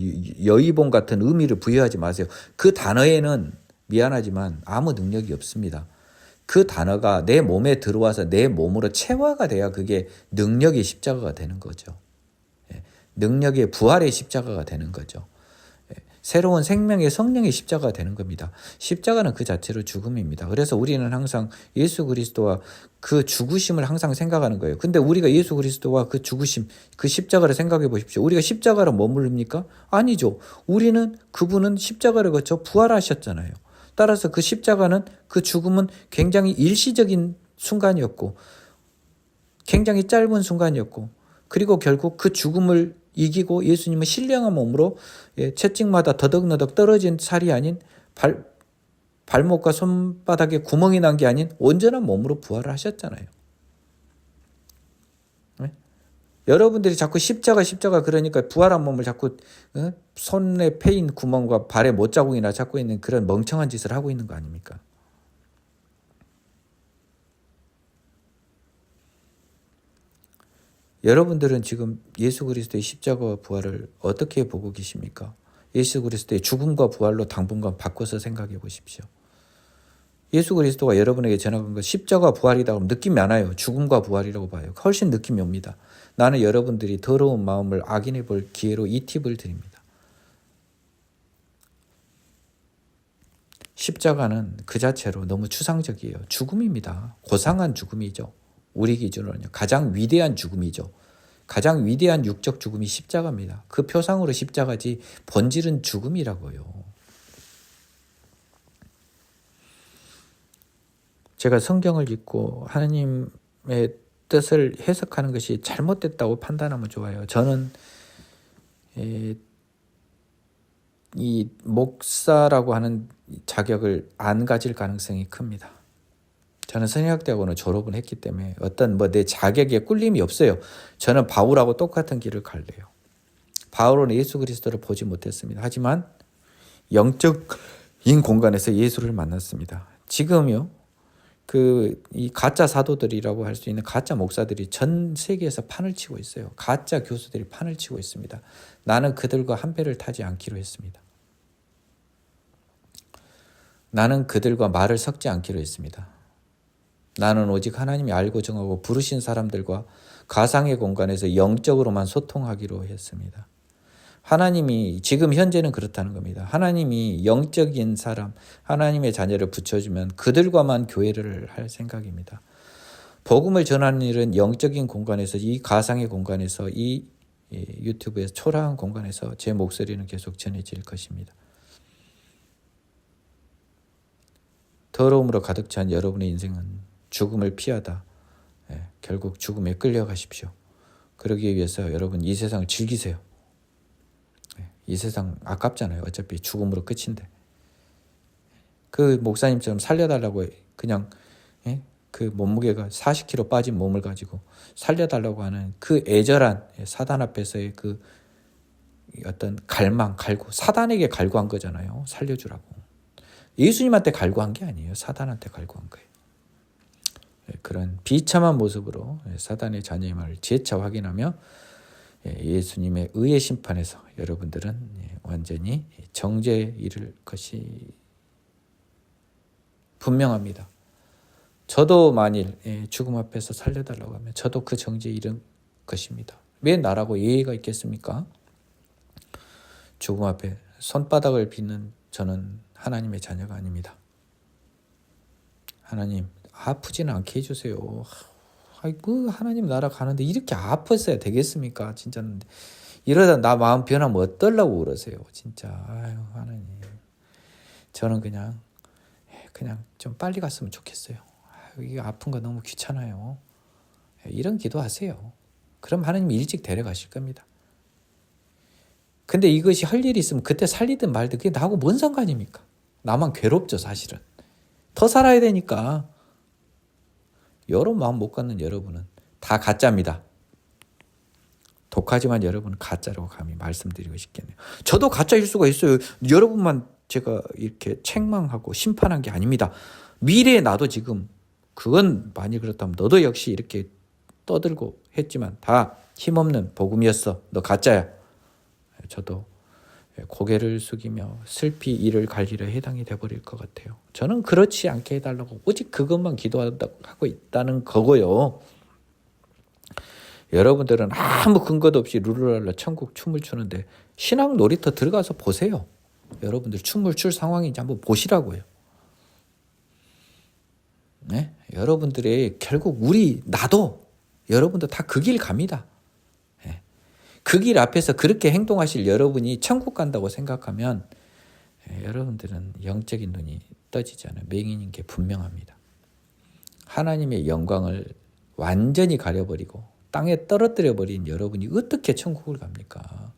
여의봉 같은 의미를 부여하지 마세요. 그 단어에는 미안하지만 아무 능력이 없습니다. 그 단어가 내 몸에 들어와서 내 몸으로 체화가 돼야 그게 능력의 십자가가 되는 거죠. 능력의 부활의 십자가가 되는 거죠. 새로운 생명의 성령의 십자가가 되는 겁니다. 십자가는 그 자체로 죽음입니다. 그래서 우리는 항상 예수 그리스도와 그 죽으심을 항상 생각하는 거예요. 근데 우리가 예수 그리스도와 그 죽으심, 그 십자가를 생각해 보십시오. 우리가 십자가로 머무릅니까? 아니죠. 우리는, 그분은 십자가를 거쳐 부활하셨잖아요. 따라서 그 십자가는, 그 죽음은 굉장히 일시적인 순간이었고, 굉장히 짧은 순간이었고, 그리고 결국 그 죽음을 이기고 예수님은 신령한 몸으로 채찍마다 더덕너덕 떨어진 살이 아닌 발목과 손바닥에 구멍이 난 게 아닌 온전한 몸으로 부활을 하셨잖아요. 네? 여러분들이 자꾸 십자가 그러니까 부활한 몸을 자꾸 손에 패인 구멍과 발에 못자국이나 찾고 있는 그런 멍청한 짓을 하고 있는 거 아닙니까? 여러분들은 지금 예수 그리스도의 십자가와 부활을 어떻게 보고 계십니까? 예수 그리스도의 죽음과 부활로 당분간 바꿔서 생각해 보십시오. 예수 그리스도가 여러분에게 전하는 건 십자가 부활이다 그러면 느낌이 안 와요. 죽음과 부활이라고 봐요. 훨씬 느낌이 옵니다. 나는 여러분들이 더러운 마음을 악인해 볼 기회로 이 팁을 드립니다. 십자가는 그 자체로 너무 추상적이에요. 죽음입니다. 고상한 죽음이죠. 우리 기준으로는요. 가장 위대한 죽음이죠. 가장 위대한 육적 죽음이 십자가입니다. 그 표상으로 십자가지 본질은 죽음이라고요. 제가 성경을 읽고 하나님의 뜻을 해석하는 것이 잘못됐다고 판단하면 좋아요. 저는 이 목사라고 하는 자격을 안 가질 가능성이 큽니다. 저는 선행학대학원을 졸업을 했기 때문에 어떤 내 자격에 꿀림이 없어요. 저는 바울하고 똑같은 길을 갈래요. 바울은 예수 그리스도를 보지 못했습니다. 하지만 영적인 공간에서 예수를 만났습니다. 지금요, 이 가짜 사도들이라고 할 수 있는 가짜 목사들이 전 세계에서 판을 치고 있어요. 가짜 교수들이 판을 치고 있습니다. 나는 그들과 한 배를 타지 않기로 했습니다. 나는 그들과 말을 섞지 않기로 했습니다. 나는 오직 하나님이 알고 정하고 부르신 사람들과 가상의 공간에서 영적으로만 소통하기로 했습니다. 하나님이 지금 현재는 그렇다는 겁니다. 하나님이 영적인 사람, 하나님의 자녀를 붙여주면 그들과만 교회를 할 생각입니다. 복음을 전하는 일은 영적인 공간에서, 이 가상의 공간에서, 이 유튜브에서 초라한 공간에서 제 목소리는 계속 전해질 것입니다. 더러움으로 가득 찬 여러분의 인생은 죽음을 피하다 결국 죽음에 끌려가십시오. 그러기 위해서 여러분 이 세상을 즐기세요. 이 세상 아깝잖아요. 어차피 죽음으로 끝인데. 그 목사님처럼 살려달라고 그냥 그 몸무게가 40kg 빠진 몸을 가지고 살려달라고 하는 그 애절한 사단 앞에서의 그 어떤 갈구, 사단에게 갈구한 거잖아요. 살려주라고. 예수님한테 갈구한 게 아니에요. 사단한테 갈구한 거예요. 그런 비참한 모습으로 사단의 자녀임을 재차 확인하며 예수님의 의의 심판에서 여러분들은 완전히 정죄에 이를 것이 분명합니다. 저도 만일 죽음 앞에서 살려달라고 하면 저도 그 정죄에 이른 것입니다. 왜 나라고 예의가 있겠습니까? 죽음 앞에 손바닥을 빚는 저는 하나님의 자녀가 아닙니다. 하나님 아프지는 않게 해주세요. 아이고 하나님 나라 가는데 이렇게 아팠어야 되겠습니까? 진짜 이러다 나 마음 변하면 어떨라고 그러세요. 진짜 아유 하나님 저는 그냥 좀 빨리 갔으면 좋겠어요. 아유, 이게 아픈 거 너무 귀찮아요. 이런 기도하세요. 그럼 하나님이 일찍 데려가실 겁니다. 근데 이것이 할 일이 있으면 그때 살리든 말든 그게 나하고 뭔 상관입니까? 나만 괴롭죠 사실은. 더 살아야 되니까. 여러분 마음 못 갖는 여러분은 다 가짜입니다. 독하지만 여러분은 가짜라고 감히 말씀드리고 싶겠네요. 저도 가짜일 수가 있어요. 여러분만 제가 이렇게 책망하고 심판한 게 아닙니다. 미래에 나도 지금 그건 많이 그렇다면 너도 역시 이렇게 떠들고 했지만 다 힘없는 복음이었어. 너 가짜야. 저도 고개를 숙이며 슬피 이를 갈리려 해당이 돼버릴 것 같아요. 저는 그렇지 않게 해달라고 오직 그것만 기도하고 있다는 거고요. 여러분들은 아무 근거도 없이 룰루랄라 천국 춤을 추는데 신앙 놀이터 들어가서 보세요. 여러분들 춤을 출 상황인지 한번 보시라고요. 네? 여러분들의 결국 나도 여러분도 다 그 길 갑니다. 그 길 앞에서 그렇게 행동하실 여러분이 천국 간다고 생각하면 여러분들은 영적인 눈이 떠지지 않아요. 맹인인 게 분명합니다. 하나님의 영광을 완전히 가려버리고 땅에 떨어뜨려버린 여러분이 어떻게 천국을 갑니까?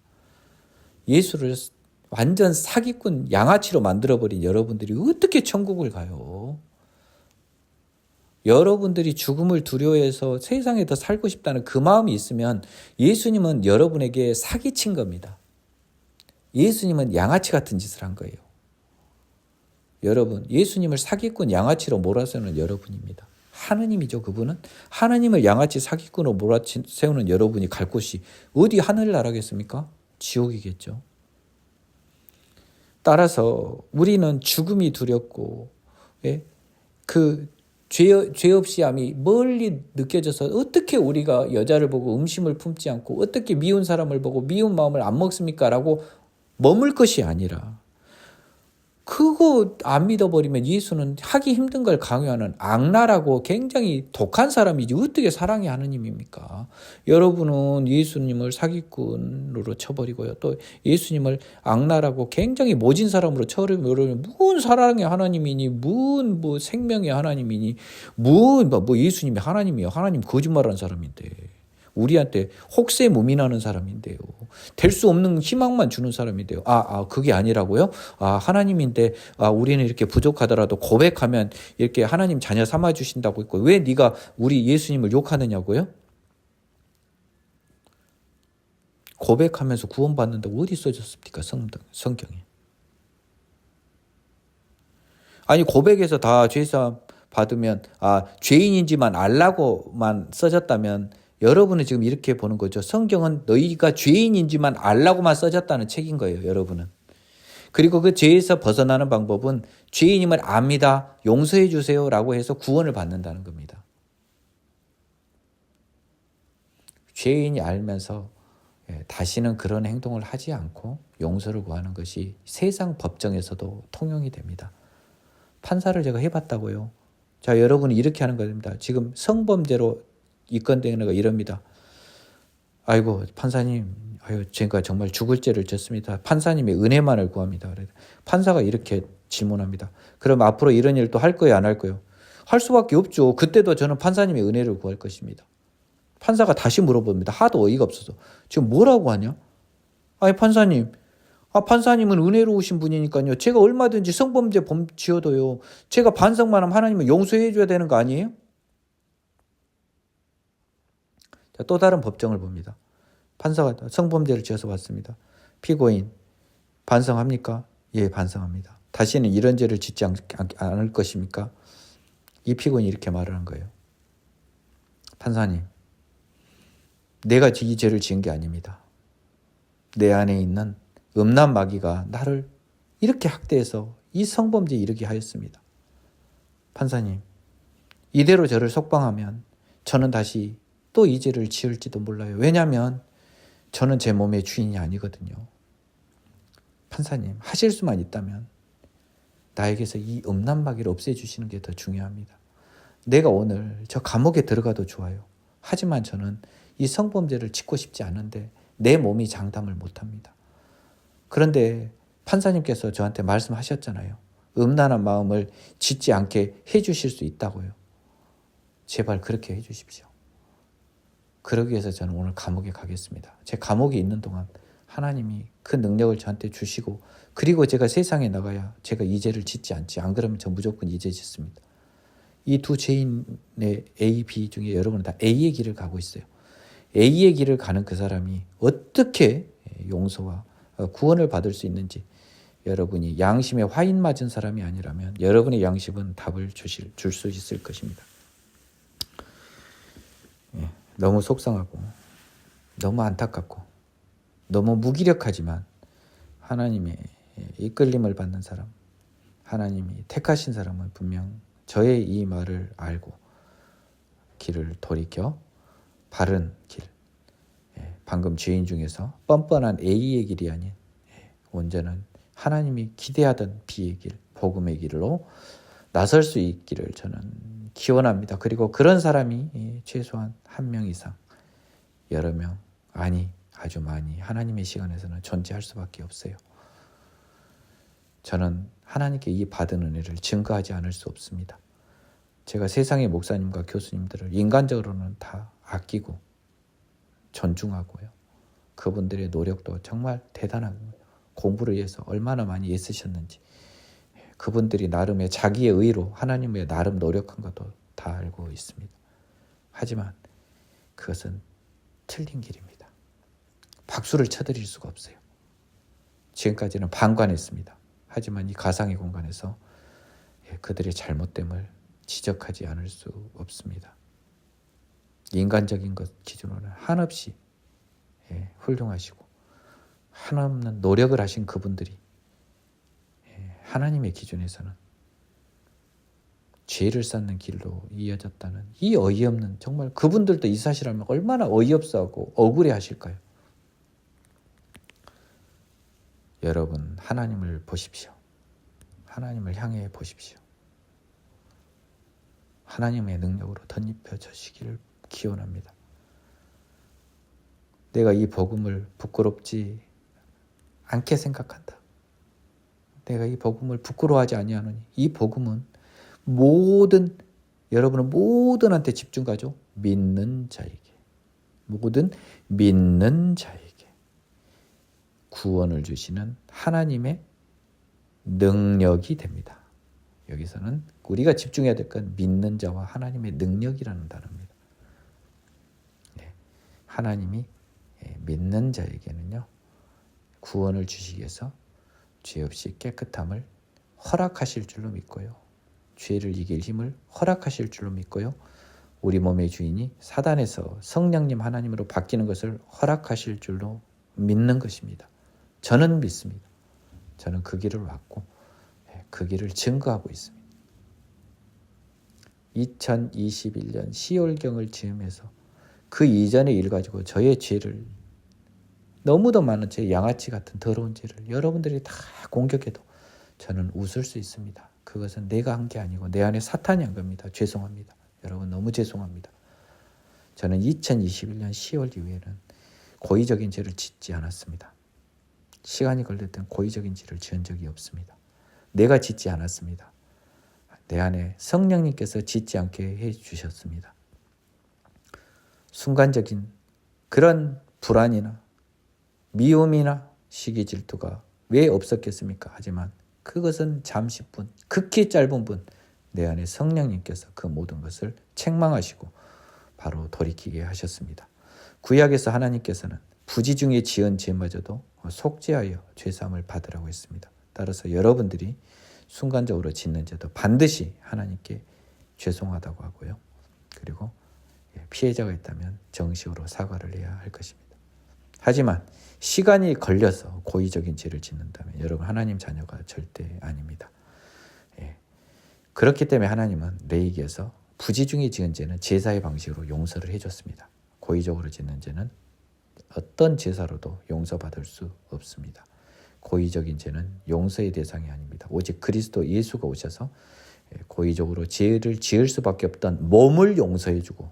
예수를 완전 사기꾼 양아치로 만들어버린 여러분들이 어떻게 천국을 가요? 여러분들이 죽음을 두려워해서 세상에 더 살고 싶다는 그 마음이 있으면 예수님은 여러분에게 사기친 겁니다. 예수님은 양아치 같은 짓을 한 거예요. 여러분, 예수님을 사기꾼 양아치로 몰아세우는 여러분입니다. 하느님이죠, 그분은. 하느님을 양아치 사기꾼으로 몰아세우는 여러분이 갈 곳이 어디 하늘나라겠습니까? 지옥이겠죠. 따라서 우리는 죽음이 두렵고 죄 없이 함이 멀리 느껴져서 어떻게 우리가 여자를 보고 음심을 품지 않고 어떻게 미운 사람을 보고 미운 마음을 안 먹습니까? 라고 머물 것이 아니라 그거 안 믿어버리면 예수는 하기 힘든 걸 강요하는 악랄하고 굉장히 독한 사람이지 어떻게 사랑의 하느님입니까? 여러분은 예수님을 사기꾼으로 쳐버리고요. 또 예수님을 악랄하고 굉장히 모진 사람으로 쳐버리면 무슨 사랑의 하나님이니 무슨 뭐 생명의 하나님이니 뭐 예수님이 하나님이에요. 하나님 거짓말하는 사람인데 우리한테 혹세 무민하는 사람인데요. 될 수 없는 희망만 주는 사람인데요. 그게 아니라고요? 하나님인데 우리는 이렇게 부족하더라도 고백하면 이렇게 하나님 자녀 삼아 주신다고 했고 왜 네가 우리 예수님을 욕하느냐고요? 고백하면서 구원받는다고 어디 써졌습니까? 성경에. 아니 고백해서 다 죄사함 받으면 죄인인지만 알라고만 써졌다면 여러분은 지금 이렇게 보는 거죠. 성경은 너희가 죄인인지만 알라고만 써졌다는 책인 거예요. 여러분은. 그리고 그 죄에서 벗어나는 방법은 죄인임을 압니다. 용서해 주세요 라고 해서 구원을 받는다는 겁니다. 죄인이 알면서 다시는 그런 행동을 하지 않고 용서를 구하는 것이 세상 법정에서도 통용이 됩니다. 판사를 제가 해봤다고요. 자, 여러분이 이렇게 하는 겁니다. 지금 성범죄로 입건되는 애가 이럽니다. 아이고 판사님, 제가 정말 죽을 죄를 졌습니다. 판사님의 은혜만을 구합니다. 판사가 이렇게 질문합니다. 그럼 앞으로 이런 일 또 할 거예요, 안 할 거예요? 할 수밖에 없죠. 그때도 저는 판사님의 은혜를 구할 것입니다. 판사가 다시 물어봅니다. 하도 어이가 없어서. 지금 뭐라고 하냐? 아니 판사님, 판사님은 은혜로우신 분이니까요. 제가 얼마든지 성범죄 지어도요. 제가 반성만 하면 하나님은 용서해 줘야 되는 거 아니에요? 자, 또 다른 법정을 봅니다. 판사가 성범죄를 지어서 왔습니다. 피고인 반성합니까? 예, 반성합니다. 다시는 이런 죄를 짓지 않을 것입니까? 이 피고인이 이렇게 말을 한 거예요. 판사님, 내가 이 죄를 지은 게 아닙니다. 내 안에 있는 음란 마귀가 나를 이렇게 학대해서 이 성범죄에 이르게 하였습니다. 판사님, 이대로 저를 석방하면 저는 다시 또 이 죄를 지을지도 몰라요. 왜냐하면 저는 제 몸의 주인이 아니거든요. 판사님, 하실 수만 있다면 나에게서 이 음란 마귀를 없애주시는 게 더 중요합니다. 내가 오늘 저 감옥에 들어가도 좋아요. 하지만 저는 이 성범죄를 짓고 싶지 않은데 내 몸이 장담을 못합니다. 그런데 판사님께서 저한테 말씀하셨잖아요. 음란한 마음을 짓지 않게 해주실 수 있다고요. 제발 그렇게 해주십시오. 그러기 위해서 저는 오늘 감옥에 가겠습니다. 제 감옥에 있는 동안 하나님이 그 능력을 저한테 주시고 그리고 제가 세상에 나가야 제가 이 죄를 짓지 않지. 안 그러면 저 무조건 이 죄 짓습니다. 이 두 죄인의 A, B 중에 여러분은 다 A의 길을 가고 있어요. A의 길을 가는 그 사람이 어떻게 용서와 구원을 받을 수 있는지 여러분이 양심에 화인 맞은 사람이 아니라면 여러분의 양심은 답을 줄 수 있을 것입니다. 너무 속상하고 너무 안타깝고 너무 무기력하지만 하나님의 이끌림을 받는 사람, 하나님이 택하신 사람은 분명 저의 이 말을 알고 길을 돌이켜 바른 길, 방금 죄인 중에서 뻔뻔한 A의 길이 아닌 온전한 하나님이 기대하던 B의 길, 복음의 길로 나설 수 있기를 저는 기원합니다. 그리고 그런 사람이 최소한 한 명 이상, 여러 명, 아니 아주 많이 하나님의 시간에서는 존재할 수밖에 없어요. 저는 하나님께 이 받은 은혜를 증거하지 않을 수 없습니다. 제가 세상의 목사님과 교수님들을 인간적으로는 다 아끼고 존중하고요. 그분들의 노력도 정말 대단한 거예요. 공부를 위해서 얼마나 많이 애쓰셨는지 그분들이 나름의 자기의 의로 하나님의 나름 노력한 것도 다 알고 있습니다. 하지만 그것은 틀린 길입니다. 박수를 쳐드릴 수가 없어요. 지금까지는 방관했습니다. 하지만 이 가상의 공간에서 그들의 잘못됨을 지적하지 않을 수 없습니다. 인간적인 것 기준으로는 한없이 훌륭하시고 한없는 노력을 하신 그분들이 하나님의 기준에서는 죄를 쌓는 길로 이어졌다는 이 어이없는, 정말 그분들도 이 사실을 알면 얼마나 어이없어하고 억울해 하실까요? 여러분, 하나님을 보십시오. 하나님을 향해 보십시오. 하나님의 능력으로 덧입혀지시기를 기원합니다. 내가 이 복음을 부끄럽지 않게 생각한다. 내가 이 복음을 부끄러워하지 아니하노니 이 복음은 여러분은 모든한테 집중 가죠. 믿는 자에게, 모든 믿는 자에게 구원을 주시는 하나님의 능력이 됩니다. 여기서는 우리가 집중해야 될 건 믿는 자와 하나님의 능력이라는 단어입니다. 하나님이 믿는 자에게는요, 구원을 주시기 위해서 죄 없이 깨끗함을 허락하실 줄로 믿고요. 죄를 이길 힘을 허락하실 줄로 믿고요. 우리 몸의 주인이 사단에서 성령님 하나님으로 바뀌는 것을 허락하실 줄로 믿는 것입니다. 저는 믿습니다. 저는 그 길을 왔고 그 길을 증거하고 있습니다. 2021년 10월경을 지으면서 그 이전의 일 가지고 저의 죄를, 너무도 많은 제 양아치 같은 더러운 죄를 여러분들이 다 공격해도 저는 웃을 수 있습니다. 그것은 내가 한 게 아니고 내 안에 사탄이 한 겁니다. 죄송합니다. 여러분, 너무 죄송합니다. 저는 2021년 10월 이후에는 고의적인 죄를 짓지 않았습니다. 시간이 걸릴 땐 고의적인 죄를 지은 적이 없습니다. 내가 짓지 않았습니다. 내 안에 성령님께서 짓지 않게 해주셨습니다. 순간적인 그런 불안이나 미움이나 시기 질투가 왜 없었겠습니까? 하지만 그것은 잠시뿐, 극히 짧은 분, 내 안에 성령님께서 그 모든 것을 책망하시고 바로 돌이키게 하셨습니다. 구약에서 하나님께서는 부지 중에 지은 죄마저도 속죄하여 죄사함을 받으라고 했습니다. 따라서 여러분들이 순간적으로 짓는 죄도 반드시 하나님께 죄송하다고 하고요. 그리고 피해자가 있다면 정식으로 사과를 해야 할 것입니다. 하지만 시간이 걸려서 고의적인 죄를 짓는다면 여러분 하나님 자녀가 절대 아닙니다. 그렇기 때문에 하나님은 레위기에서 부지 중에 지은 죄는 제사의 방식으로 용서를 해줬습니다. 고의적으로 짓는 죄는 어떤 제사로도 용서받을 수 없습니다. 고의적인 죄는 용서의 대상이 아닙니다. 오직 그리스도 예수가 오셔서 고의적으로 죄를 지을 수밖에 없던 몸을 용서해주고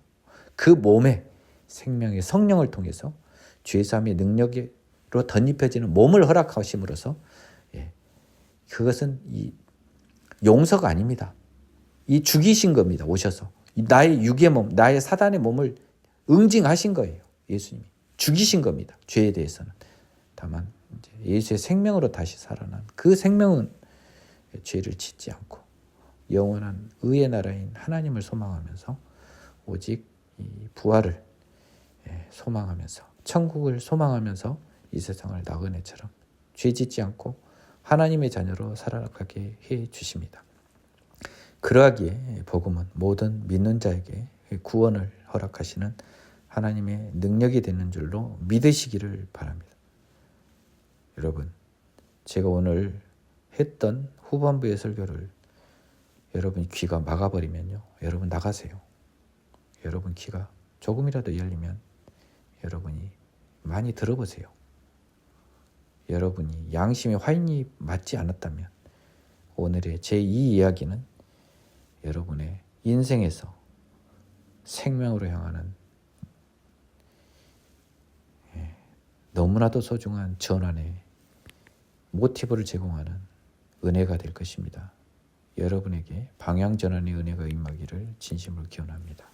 그 몸에 생명의 성령을 통해서 죄사함의 능력으로 덧입혀지는 몸을 허락하심으로써 그것은 이 용서가 아닙니다. 이 죽이신 겁니다. 오셔서 나의 육의 몸, 나의 사단의 몸을 응징하신 거예요. 예수님이 죽이신 겁니다. 죄에 대해서는. 다만 이제 예수의 생명으로 다시 살아난 그 생명은 죄를 짓지 않고 영원한 의의 나라인 하나님을 소망하면서 오직 이 부활을 소망하면서 천국을 소망하면서 이 세상을 나그네처럼 죄 짓지 않고 하나님의 자녀로 살아가게 해 주십니다. 그러하기에 복음은 모든 믿는 자에게 구원을 허락하시는 하나님의 능력이 되는 줄로 믿으시기를 바랍니다. 여러분, 제가 오늘 했던 후반부의 설교를 여러분 귀가 막아버리면요. 여러분 나가세요. 여러분 귀가 조금이라도 열리면 여러분이 많이 들어보세요. 여러분이 양심의 화인이 맞지 않았다면 오늘의 제2 이야기는 여러분의 인생에서 생명으로 향하는 너무나도 소중한 전환의 모티브를 제공하는 은혜가 될 것입니다. 여러분에게 방향전환의 은혜가 임하기를 진심으로 기원합니다.